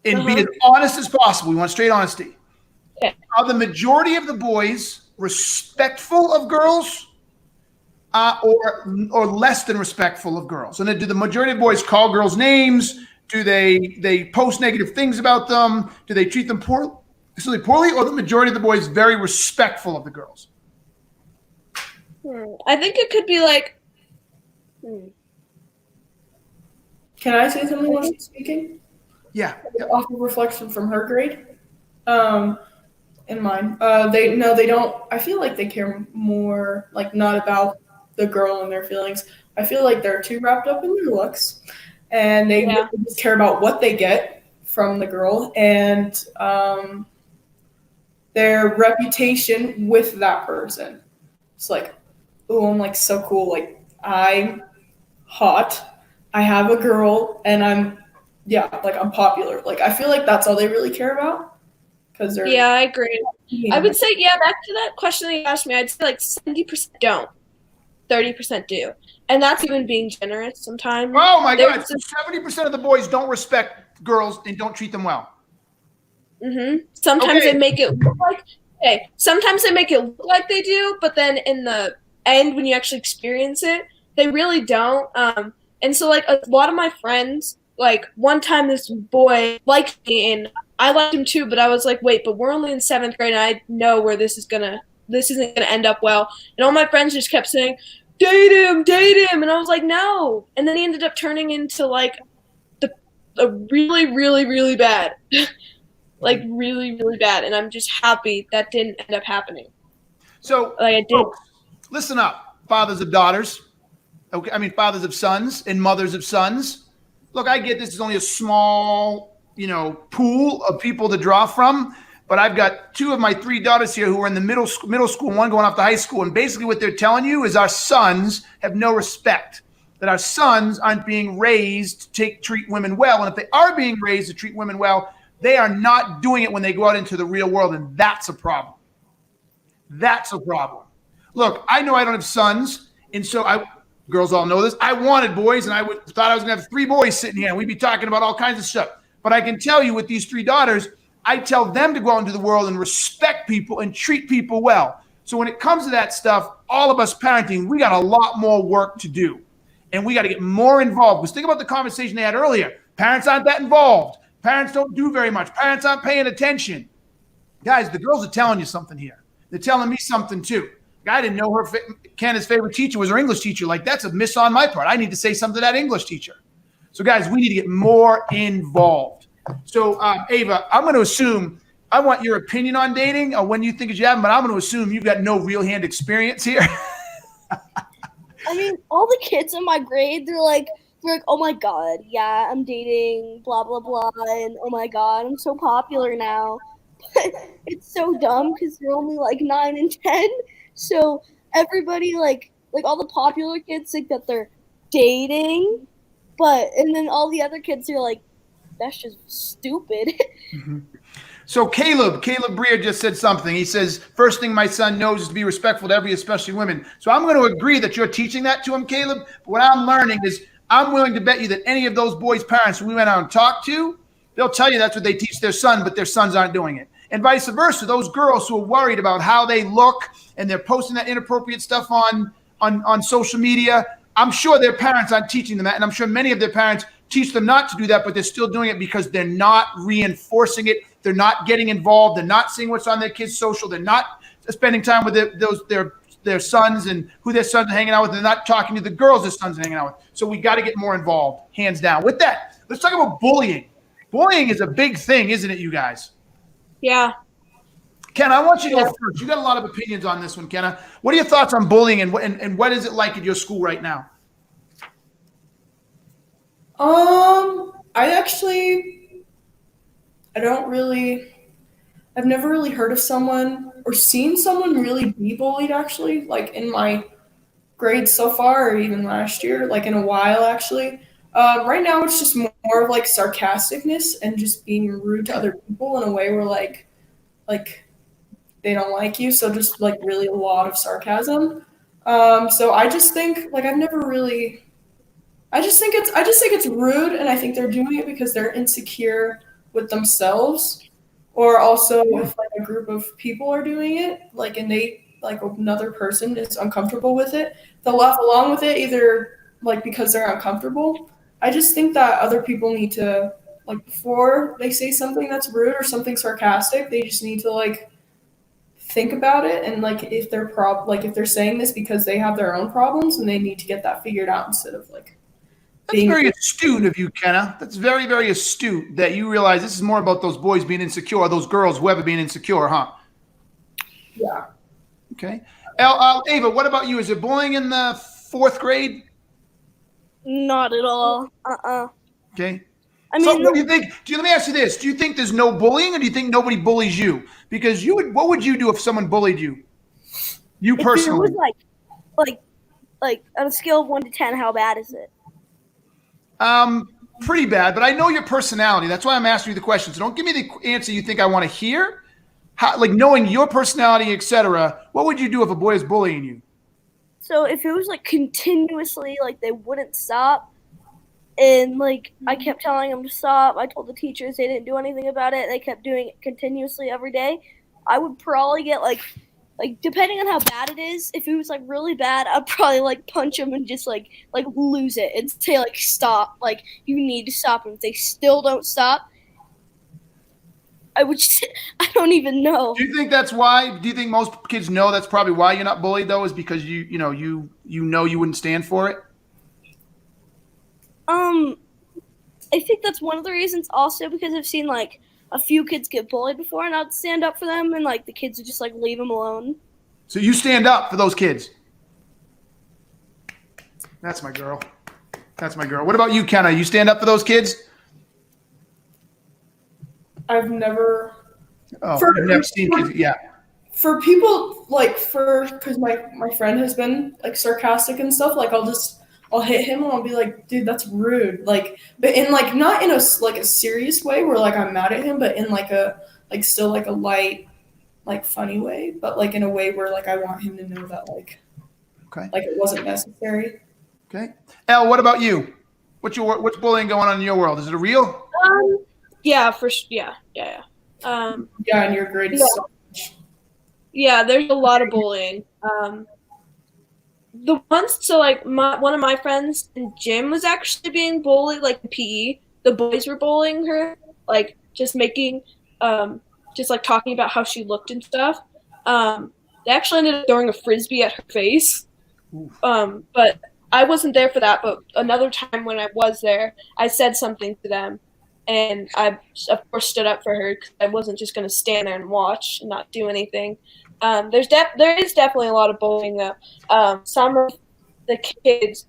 And be as honest as possible. We want straight honesty. Okay. Are the majority of the boys respectful of girls or less than respectful of girls? And then do the majority of boys call girls names? Do they post negative things about them? Do they treat them poorly? Or the majority of the boys very respectful of the girls? I think it could be like. Can I say something while she's speaking? Yeah. Off of reflection from her grade, and mine. They don't. I feel like they care more, like not about the girl and their feelings. I feel like they're too wrapped up in their looks, and they really just care about what they get from the girl and their reputation with that person. It's like, oh, I'm like so cool. Like I'm hot. I have a girl, and I'm popular. Like I feel like that's all they really care about. Yeah, I agree. I would say, back to that question that you asked me, I'd say like 70% don't, 30% do, and that's even being generous sometimes. Oh my God! So 70% of the boys don't respect girls and don't treat them well. Sometimes they make it look like. Okay, sometimes they make it look like they do, but then in the end, when you actually experience it, they really don't. And so, like, a lot of my friends, like, one time this boy liked me, and I liked him too, but I was like, wait, but we're only in 7th grade, and I know where this isn't gonna end up well. And all my friends just kept saying, date him, and I was like, no. And then he ended up turning into, like, a really, really, really bad. Like, really, really bad. And I'm just happy that didn't end up happening. So, like, I did. Folks, listen up, fathers of daughters. Okay, I mean, fathers of sons and mothers of sons. Look, I get this is only a small pool of people to draw from. But I've got 2 of my 3 daughters here who are in the middle school and one going off to high school. And basically what they're telling you is our sons have no respect, that our sons aren't being raised to treat women well. And if they are being raised to treat women well, they are not doing it when they go out into the real world. And that's a problem. That's a problem. Look, I know I don't have sons. And so girls all know this. I wanted boys, and thought I was going to have 3 boys sitting here, and we'd be talking about all kinds of stuff. But I can tell you with these 3 daughters, I tell them to go out into the world and respect people and treat people well. So when it comes to that stuff, all of us parenting, we got a lot more work to do. And we got to get more involved. Because think about the conversation they had earlier. Parents aren't that involved. Parents don't do very much. Parents aren't paying attention. Guys, the girls are telling you something here. They're telling me something too. I didn't know Kenna's favorite teacher was her English teacher. Like, that's a miss on my part. I need to say something to that English teacher. So guys, we need to get more involved. So, Ava, I'm going to assume, I want your opinion on dating or when you think you have, but I'm going to assume you've got no real hand experience here. I mean, all the kids in my grade, they're like, oh my God, yeah, I'm dating, blah, blah, blah, and oh my God, I'm so popular now. But it's so dumb because they're only like 9 and 10. So everybody, like all the popular kids think that they're dating, and then all the other kids are like, that's just stupid. Mm-hmm. So Caleb Breer just said something. He says, first thing my son knows is to be respectful to especially women. So I'm going to agree that you're teaching that to him, Caleb. But what I'm learning is I'm willing to bet you that any of those boys' parents who we went out and talked to, they'll tell you that's what they teach their son, but their sons aren't doing it. And vice versa, those girls who are worried about how they look and they're posting that inappropriate stuff on social media, I'm sure their parents aren't teaching them that. And I'm sure many of their parents teach them not to do that, but they're still doing it because they're not reinforcing it. They're not getting involved. They're not seeing what's on their kids' social. They're not spending time with their sons and who their sons are hanging out with. They're not talking to the girls their sons are hanging out with. So we got to get more involved, hands down. With that, let's talk about bullying. Bullying is a big thing, isn't it, you guys? Yeah. Ken, I want you to go first. You got a lot of opinions on this one, Kenna. What are your thoughts on bullying and what is it like at your school right now? I've never really heard of someone or seen someone really be bullied, actually, like in my grades so far, or even last year, like in a while, actually. Right now it's just more of like sarcasticness and just being rude to other people in a way where like they don't like you. So just like really a lot of sarcasm. So I just think like I just think it's rude, and I think they're doing it because they're insecure with themselves, or also if like a group of people are doing it, like and they like another person is uncomfortable with it, they'll laugh along with it either like because they're uncomfortable. I just think that other people need to like before they say something that's rude or something sarcastic, they just need to like think about it and like if they're saying this because they have their own problems and they need to get that figured out instead of like. That's very astute of you, Kenna. That's very, very astute that you realize this is more about those boys being insecure, those girls, whoever being insecure, huh? Yeah. Okay. Ava, what about you? Is there bullying in the 4th grade? Not at all. Okay. I mean, so what do you think? Let me ask you this. Do you think there's no bullying or do you think nobody bullies you? Because what would you do if someone bullied you? You personally. It was like on a scale of 1 to 10, how bad is it? Pretty bad, but I know your personality. That's why I'm asking you the question. So don't give me the answer you think I want to hear. Like knowing your personality, etc. What would you do if a boy is bullying you? So if it was like continuously, like they wouldn't stop, and like I kept telling them to stop. I told the teachers, they didn't do anything about it. They kept doing it continuously every day. I would probably get like depending on how bad it is, if it was like really bad, I'd probably like punch them and just like lose it and say like stop, like you need to stop. And if they still don't stop, I don't even know. Do you think that's why? Do you think most kids know that's probably why you're not bullied though? Is because you wouldn't stand for it? I think that's one of the reasons. Also because I've seen like a few kids get bullied before, and I'd stand up for them, and like the kids would just like leave them alone. So you stand up for those kids. That's my girl. What about you, Kenna? You stand up for those kids? I've never. Oh, For- I've never seen kids. Yeah. For people like because my friend has been like sarcastic and stuff, like I'll hit him and I'll be like, dude, that's rude. Like, but in like not in a like a serious way where like I'm mad at him, but in like a like still like a light like funny way, but like in a way where like I want him to know that like Okay. like it wasn't necessary. Okay. Elle, what about you? What's bullying going on in your world? Is it real? Yeah, yeah. Yeah, in your grade. Yeah. Yeah, there's a lot of bullying. The ones so like one of my friends in gym was actually being bullied, like in PE. The boys were bullying her, like just making, just like talking about how she looked and stuff. They actually ended up throwing a frisbee at her face. But I wasn't there for that. But another time when I was there, I said something to them, and I of course stood up for her because I wasn't just going to stand there and watch and not do anything. There is definitely a lot of bullying though. Some of the kids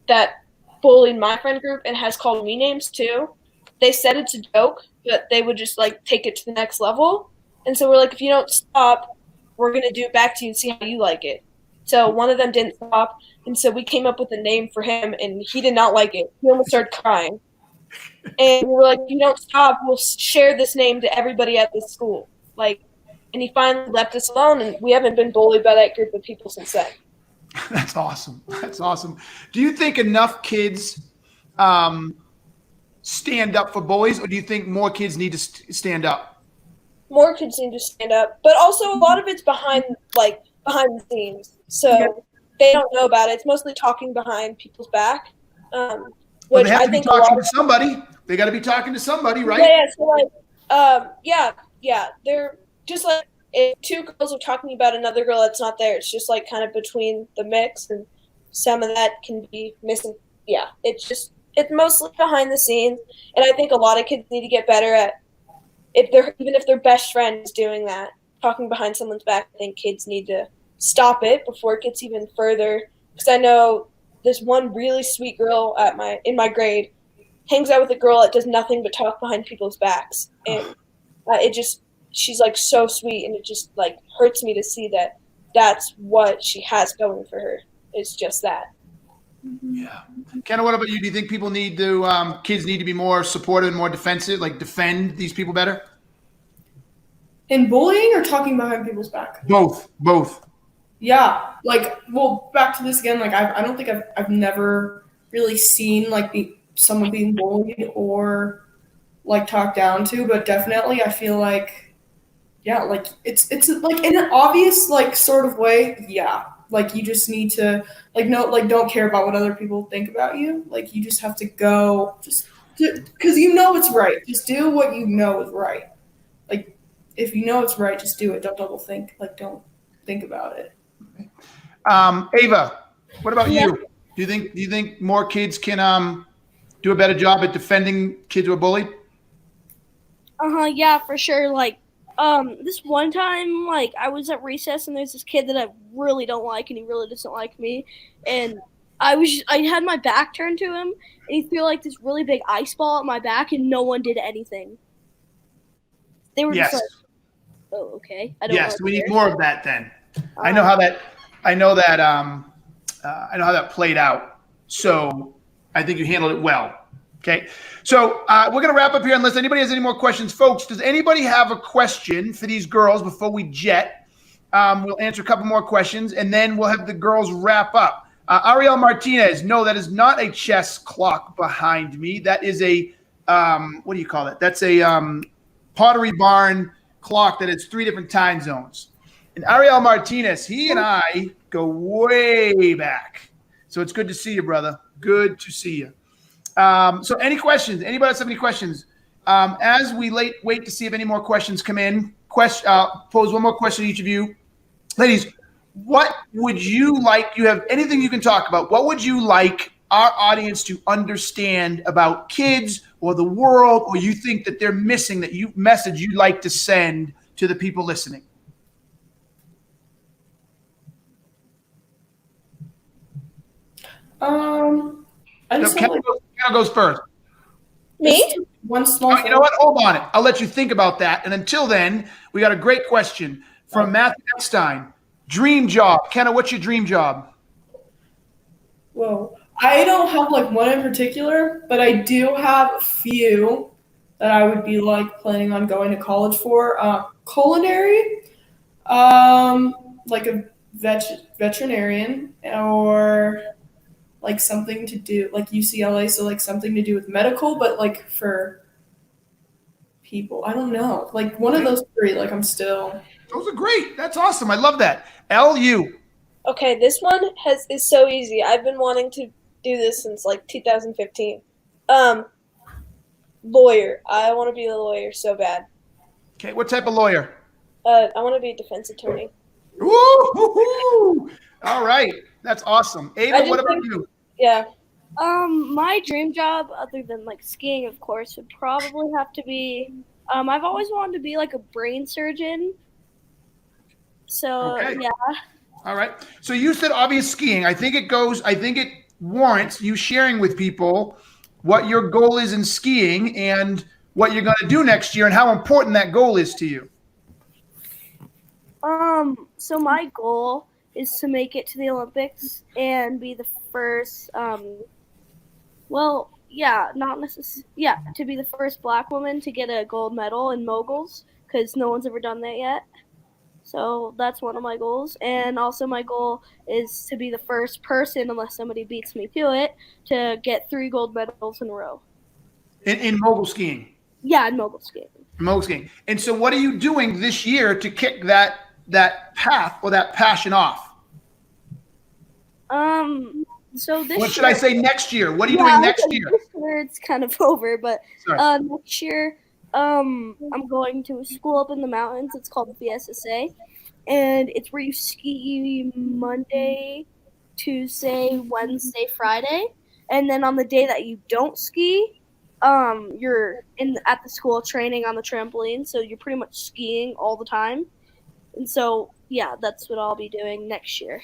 that bullied my friend group and has called me names too, they said it's a joke, but they would just like take it to the next level. And so we're like, if you don't stop, we're gonna do it back to you and see how you like it. So one of them didn't stop, and so we came up with a name for him, and he did not like it. He almost started crying. And we were like, if you don't stop, we'll share this name to everybody at this school. Like, and he finally left us alone, and we haven't been bullied by that group of people since then. That's awesome. That's awesome. Do you think enough kids stand up for bullies, or do you think more kids need to stand up? More kids need to stand up, but also a lot of it's behind the scenes, so they don't know about it. It's mostly talking behind people's back, which they have I to think be talking to somebody. They got to be talking to somebody, right? Yeah. So like, they're just like if two girls are talking about another girl that's not there. It's just like kind of between the mix, and some of that can be missing. Yeah, it's mostly behind the scenes, and I think a lot of kids need to get better at if their best friend is doing that, talking behind someone's back. I think kids need to stop it before it gets even further. Because I know this one really sweet girl in my grade hangs out with a girl that does nothing but talk behind people's backs, and she's like so sweet, and it just like hurts me to see that that's what she has going for her. It's just that. Yeah. Kenna, what about you? Do you think people need to kids need to be more supportive and more defensive, like defend these people better? In bullying or talking behind people's back? Both. Yeah, like, well, back to this again. Like, I don't think I've never really seen like someone being bullied or like talked down to, but definitely I feel like, yeah, like it's like in an obvious like sort of way. Yeah, like you just need to like don't care about what other people think about you. Like you just have to go because you know it's right. Just do what you know is right. Like if you know it's right, just do it. Don't double think. Like don't think about it. Ava, what about you? Do you think more kids can do a better job at defending kids who are bullied? Yeah, for sure. Like, this one time, like, I was at recess and there's this kid that I really don't like and he really doesn't like me. And I had my back turned to him and he threw like this really big ice ball at my back and no one did anything. They were just like, oh, okay. I don't know. We need more of that then. I know how that played out. So I think you handled it well. Okay. So we're going to wrap up here unless anybody has any more questions. Folks, does anybody have a question for these girls before we jet? We'll answer a couple more questions and then we'll have the girls wrap up. Ariel Martinez, no, that is not a chess clock behind me. That is a, what do you call it? That's a Pottery Barn clock that has 3 different time zones. And Ariel Martinez, he and I go way back. So it's good to see you, brother. Good to see you. So any questions? Anybody else have any questions? As we wait to see if any more questions come in, pose one more question to each of you. Ladies, what would you like? You have anything you can talk about? What would you like our audience to understand about kids or the world, or you think that they're missing that message you'd like to send to the people listening? I just Kenna goes first. Me? one small thing. You know what? Hold on it. I'll let you think about that. And until then, we got a great question from Matthew Eckstein. Dream job. Kenna, what's your dream job? Whoa. I don't have like one in particular, but I do have a few that I would be like planning on going to college for. Culinary, like a veterinarian, or like something to do like UCLA, so like something to do with medical, but like for people. I don't know. Like one of those three, like I'm still. Those are great. That's awesome. I love that. LU. Okay, this one is so easy. I've been wanting to do this since like 2015. Lawyer. I want to be a lawyer so bad. Okay, what type of lawyer? I want to be a defense attorney. Woo-hoo-hoo! All right. That's awesome. Ava, what about you? Yeah. My dream job, other than like skiing, of course, would probably have to be. I've always wanted to be like a brain surgeon. So Okay. yeah. All right. So you said obvious skiing. I think it warrants you sharing with people what your goal is in skiing and what you're going to do next year and how important that goal is to you. So my goal is to make it to the Olympics and be the first, to be the first Black woman to get a gold medal in moguls, because no one's ever done that yet. So that's one of my goals. And also my goal is to be the first person, unless somebody beats me to it, to get 3 gold medals in a row. In mogul skiing? Yeah, in mogul skiing. Mogul skiing. And so what are you doing this year to kick that path or that passion off? So this What should I say next year? What are you doing next year? This year it's kind of over, but next year I'm going to a school up in the mountains. It's called the VSSA, and it's where you ski Monday, Tuesday, Wednesday, Friday, and then on the day that you don't ski, you're at the school training on the trampoline, so you're pretty much skiing all the time. And so, yeah, that's what I'll be doing next year.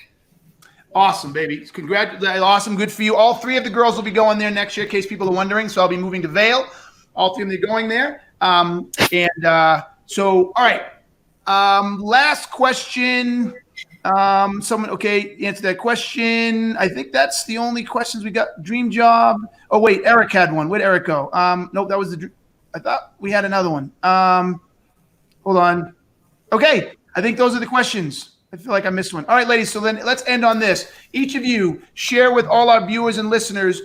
Awesome, baby. Congratulations. Awesome. Good for you. All 3 of the girls will be going there next year, in case people are wondering. So I'll be moving to Vail. All 3 of them are going there. So, all right. Last question. Someone, okay, answer that question. I think that's the only questions we got. Dream job. Oh, wait, Eric had one. Where'd Eric go? Nope, that was I thought we had another one. Hold on. Okay, I think those are the questions. I feel like I missed one. All right, ladies, so then let's end on this. Each of you share with all our viewers and listeners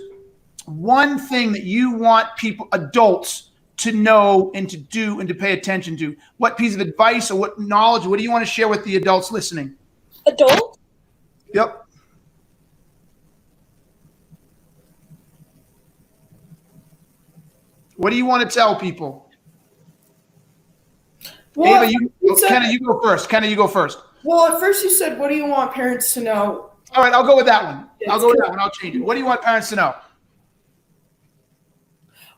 one thing that you want people, adults, to know and to do and to pay attention to. What piece of advice or what knowledge, what do you want to share with the adults listening? Adult? Yep. What do you want to tell people? Well, Ava, Kenna, you go first. Kenna, you go first. Well, at first you said, what do you want parents to know? All right, I'll go with that one. I'll change it. What do you want parents to know?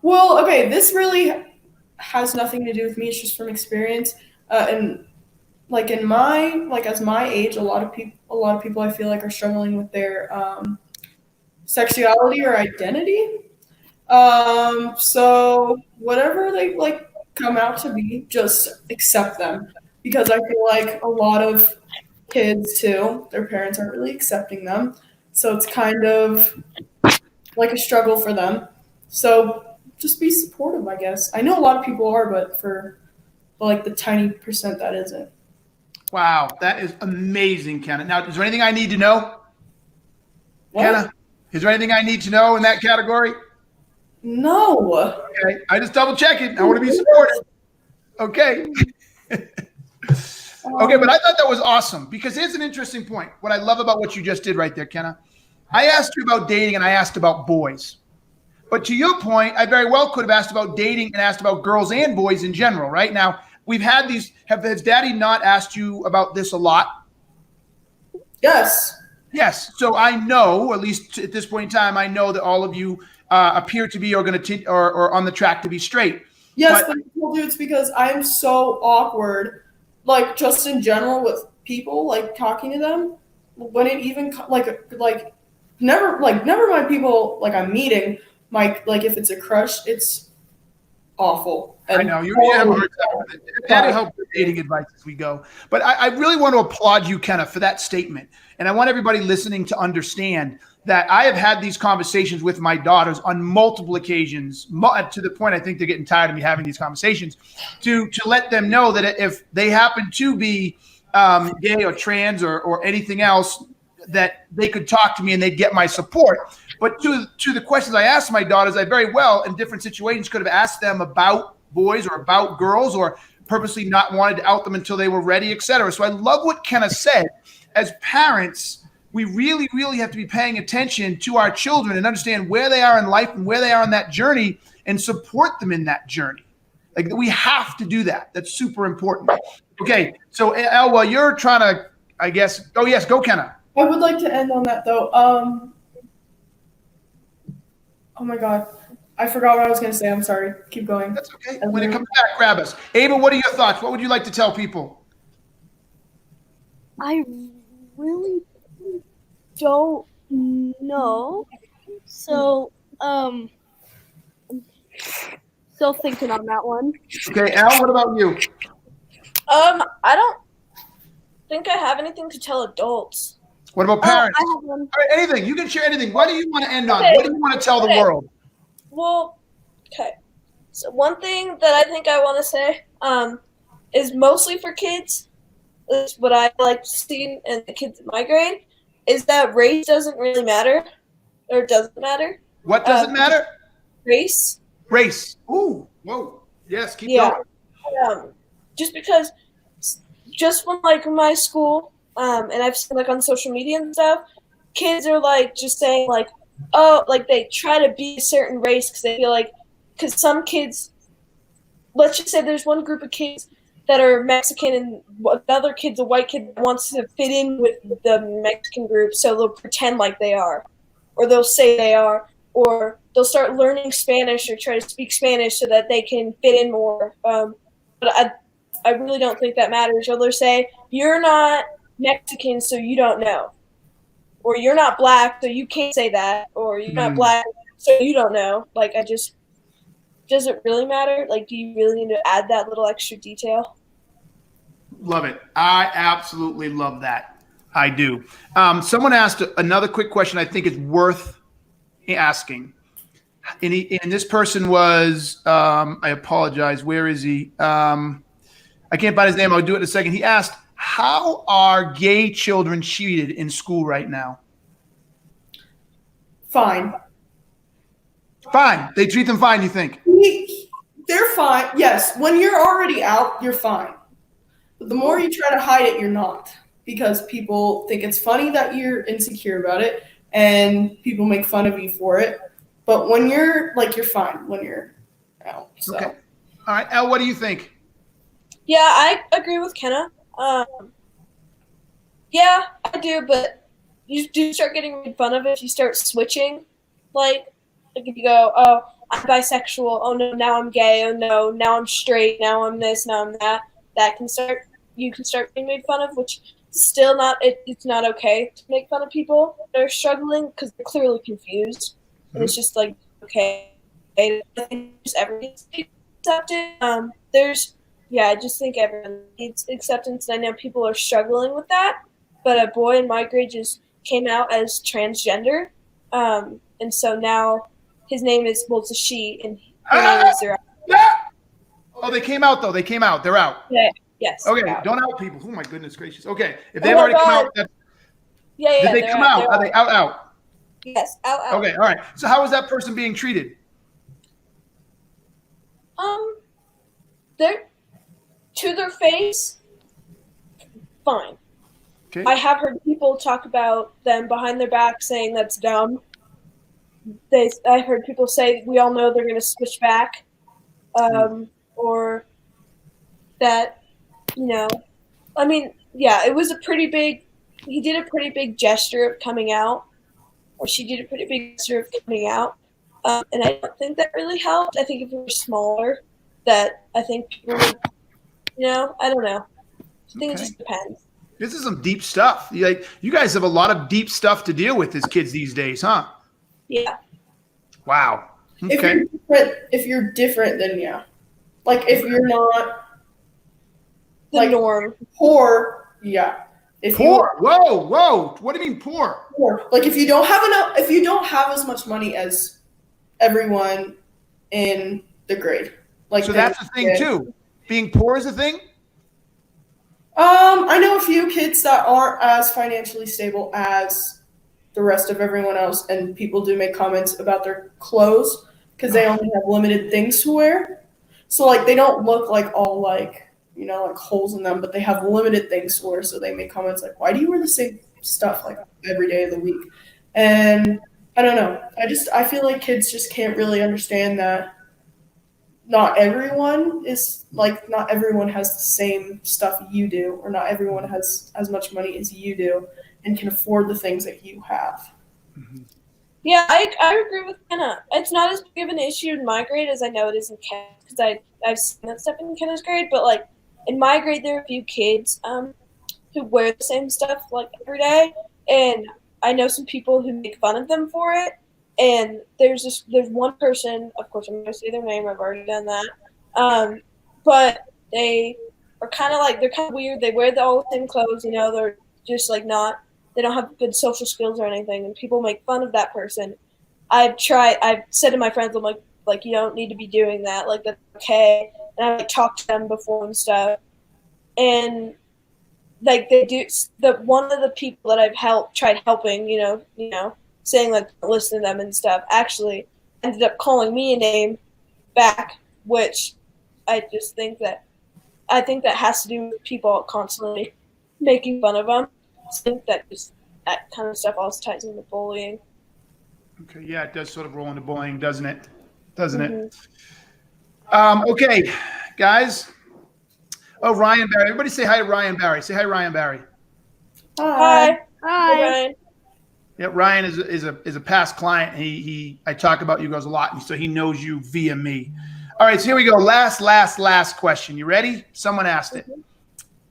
Well, okay, this really has nothing to do with me. It's just from experience. And like as my age, a lot of people I feel like are struggling with their sexuality or identity. So whatever they like come out to be, just accept them. Because I feel like a lot of kids too, their parents aren't really accepting them. So it's kind of like a struggle for them. So just be supportive, I guess. I know a lot of people are, but for like the tiny percent that isn't. Wow, that is amazing, Kenna. Now, is there anything I need to know? What? Kenna, is there anything I need to know in that category? No. Okay, I just double check it. I want to be supportive. Okay. Okay, but I thought that was awesome because here's an interesting point. What I love about what you just did right there, Kenna. I asked you about dating and I asked about boys. But to your point, I very well could have asked about dating and asked about girls and boys in general, right? Now, we've had these. Has Daddy not asked you about this a lot? Yes. Yes. So I know, at least at this point in time, I know that all of you appear to be or on the track to be straight. Yes, but I told you it's because I'm so awkward, like just in general with people, like talking to them. When it even never mind people like I'm meeting. Like if it's a crush, it's awful. I know you have a hard time with it. That'll help with dating advice as we go. But I really want to applaud you, Kenna, for that statement. And I want everybody listening to understand that I have had these conversations with my daughters on multiple occasions, to the point I think they're getting tired of me having these conversations, to let them know that if they happen to be gay or trans or anything else, that they could talk to me and they'd get my support. But to the questions I asked my daughters, I very well, in different situations, could have asked them about boys or about girls, or purposely not wanted to out them until they were ready, etc. So I love what Kenna said. As parents, we really, really have to be paying attention to our children and understand where they are in life and where they are on that journey and support them in that journey. Like, we have to do that. That's super important. Okay, so Al, while you're trying to, I guess, oh yes, go Kenna. I would like to end on that though. Oh my God, I forgot what I was going to say. I'm sorry. Keep going. That's okay. When it comes back, grab us. Ava, what are your thoughts? What would you like to tell people? I really don't know. So, still thinking on that one. Okay, Al, what about you? I don't think I have anything to tell adults. What about parents? I have one. All right, anything. You can share anything. What do you want to end on? Okay. What do you want to tell the world? Well, okay. So one thing that I think I want to say is mostly for kids, is what I like to see in the kids in my grade, is that race doesn't really matter, or doesn't matter. What doesn't matter? Race. Race. Ooh, whoa. Yes, keep going. Just because, just from like my school, and I've seen like on social media and stuff, kids are like just saying like, oh, like they try to be a certain race because they feel like, because some kids, let's just say there's one group of kids that are Mexican and another kid's a white kid that wants to fit in with the Mexican group, so they'll pretend like they are, or they'll say they are, or they'll start learning Spanish or try to speak Spanish so that they can fit in more. But I really don't think that matters. Or they'll say, you're not Mexican, so you don't know. Or you're not black, so you can't say that. Or you're not black, so you don't know. Like, does it really matter? Like, do you really need to add that little extra detail? Love it. I absolutely love that. I do. Someone asked another quick question I think is worth asking. And this person was, I apologize, where is he? I can't find his name. I'll do it in a second. He asked, how are gay children treated in school right now? Fine. Fine. They treat them fine, you think? They're fine. Yes. When you're already out, you're fine. But the more you try to hide it, you're not. Because people think it's funny that you're insecure about it, and people make fun of you for it. But when you're like, you're fine when you're out. So. Okay. All right. Elle, what do you think? Yeah, I agree with Kenna. Yeah, I do, but you do start getting made fun of if you start switching. Like if you go, oh, I'm bisexual. Oh no, now I'm gay. Oh no, now I'm straight. Now I'm this. Now I'm that. You can start being made fun of, which is still not. It's not okay to make fun of people that are struggling because they're clearly confused. And it's just like, okay, I think just everything's accepted. I just think everyone needs acceptance, and I know people are struggling with that. But a boy in my grade just came out as transgender, and so now his name is, well, it's a she, and her name is Zara. Oh, they came out though. They came out. They're out. Yeah. Yes. Okay, don't out people. Oh my goodness gracious. Okay, if they've already come out, did they come out? Are they out? Yes, out. Okay, all right. So how is that person being treated? They're to their face, fine. Okay. I have heard people talk about them behind their back saying that's dumb. I heard people say, we all know they're going to switch back, or that, I mean, yeah, it was he did a pretty big gesture of coming out, or she did a pretty big gesture of coming out, and I don't think that really helped. I think if we were smaller, that I think people would, I don't know. I think it just depends. This is some deep stuff. You guys have a lot of deep stuff to deal with as kids these days, huh? Yeah. Wow. Okay. If you're different, then yeah. Like if you're not The like norm. poor, yeah. If Poor. Whoa. What do you mean poor? poor, like if you don't have enough, if you don't have as much money as everyone in the grade, like So then that's the thing too. Being poor is a thing? I know a few kids that aren't as financially stable as the rest of everyone else, and people do make comments about their clothes because they only have limited things to wear. So like they don't look like all like like holes in them, but they have limited things to wear. So they make comments like, "Why do you wear the same stuff like every day of the week?" And I don't know. I feel like kids just can't really understand that not everyone has the same stuff you do, or not everyone has as much money as you do and can afford the things that you have. Yeah, I agree with Kenna. It's not as big of an issue in my grade as I know it is in Kenna's, because I've seen that stuff in Kenna's grade. But like in my grade, there are a few kids who wear the same stuff like every day, and I know some people who make fun of them for it. And there's one person, of course I'm gonna say their name, I've already done that. But they are they're kind of weird. They wear all the same clothes, they're just like not, they don't have good social skills or anything, and people make fun of that person. I've said to my friends, I'm like you don't need to be doing that, like that's okay. And I like talked to them before and stuff. And like they do, the one of the people that I've tried helping, saying like listen to them and stuff, actually ended up calling me a name back, which I think that has to do with people constantly making fun of them. I think that kind of stuff also ties into bullying. Okay, yeah, it does sort of roll into bullying, doesn't it? Okay, guys. Oh, Ryan Barry. Everybody say hi to Ryan Barry. Say hi, Ryan Barry. Hi. Hi. Ryan. Yeah, Ryan is a past client. I talk about you guys a lot, and so he knows you via me. All right, so here we go. Last question. You ready? Someone asked it.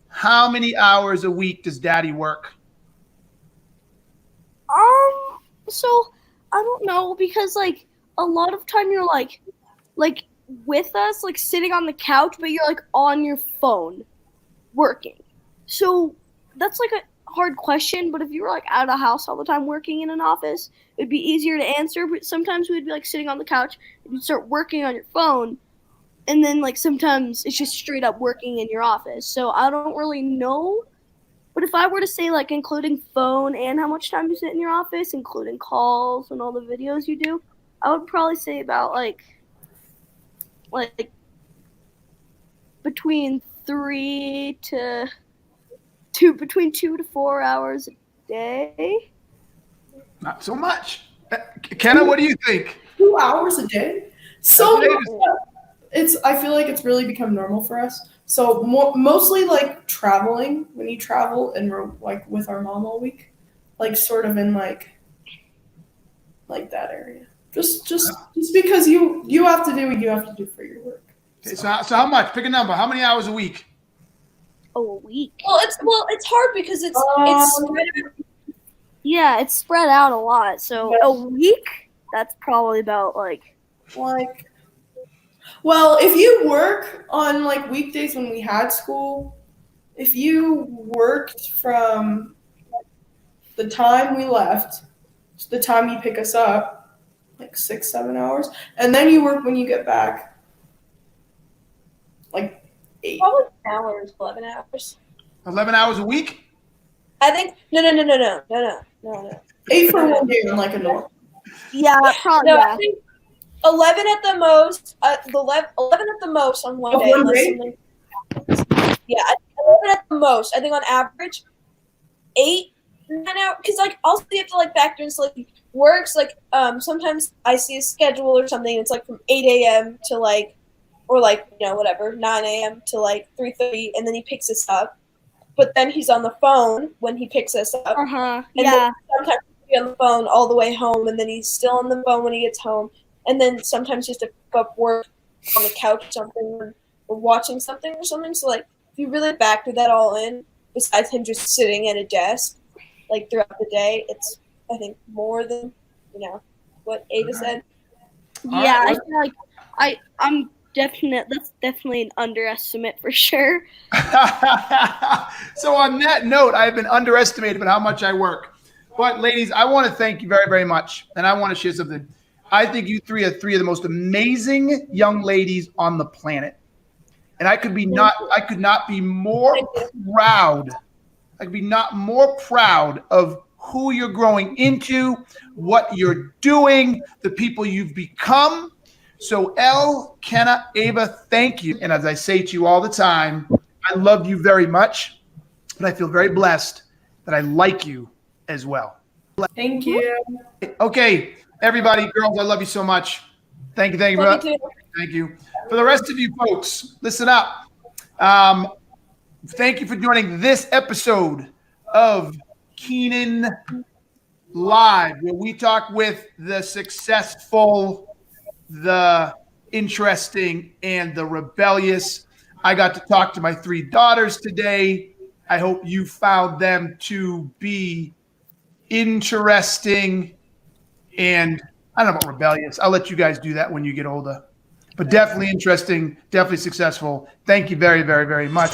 How many hours a week does Daddy work? So I don't know, because like a lot of time you're like with us, like sitting on the couch, but you're like on your phone working. So that's like a hard question, but if you were like out of the house all the time working in an office, it'd be easier to answer. But sometimes we'd be like sitting on the couch and you'd start working on your phone, and then like sometimes it's just straight up working in your office. So I don't really know. But if I were to say like including phone and how much time you sit in your office, including calls and all the videos you do, I would probably say about like between 2 to 4 hours a day. Not so much. Kenna, what do you think? 2 hours a day. So I feel like it's really become normal for us. So mostly like traveling, when you travel and we're like with our mom all week, like sort of in like that area. Just because you have to do what you have to do for your work. Okay, so how much? Pick a number. How many hours a week? Oh, a week. Well, it's hard because it's spread out. Yeah, it's spread out a lot. So a week, that's probably about like. Well, if you work on like weekdays when we had school, if you worked from the time we left to the time you pick us up, like 6-7 hours, and then you work when you get back, like 8. Probably 11 hours. 11 hours a week? I think no. 8 for one day on like a normal. Yeah, probably. No, Yeah. I think 11 at the most. 11 at the most on one day. Yeah, 11 at the most. I think on average, 8, 9 hours. Because like also you have to like factor in like works. Like sometimes I see a schedule or something. It's like from 8 a.m. to like, or like whatever 9 a.m. to like 3:30, and then he picks us up. But then he's on the phone when he picks us up. Yeah. Then sometimes he'll be on the phone all the way home, and then he's still on the phone when he gets home. And then sometimes he has to pick up work on the couch or something, or watching something or something. So like, if you really factor that all in, besides him just sitting at a desk, like throughout the day, it's I think more than what Ada said. Yeah, right, I feel like that's definitely an underestimate for sure. So on that note, I've been underestimated about how much I work. But ladies, I want to thank you very, very much. And I want to share something. I think you three are three of the most amazing young ladies on the planet. And I could not be more proud. I could be not more proud of who you're growing into, what you're doing, the people you've become. So Elle, Kenna, Ava, thank you. And as I say to you all the time, I love you very much, but I feel very blessed that I like you as well. Thank you. Okay, everybody, girls, I love you so much. Thank you. Love you too. Thank you. For the rest of you folks, listen up. Thank you for joining this episode of Keenan Live, where we talk with the successful, the interesting, and the rebellious. I got to talk to my three daughters today. I hope you found them to be interesting and I don't know about rebellious. I'll let you guys do that when you get older. But definitely interesting, definitely successful. Thank you very, very, very much.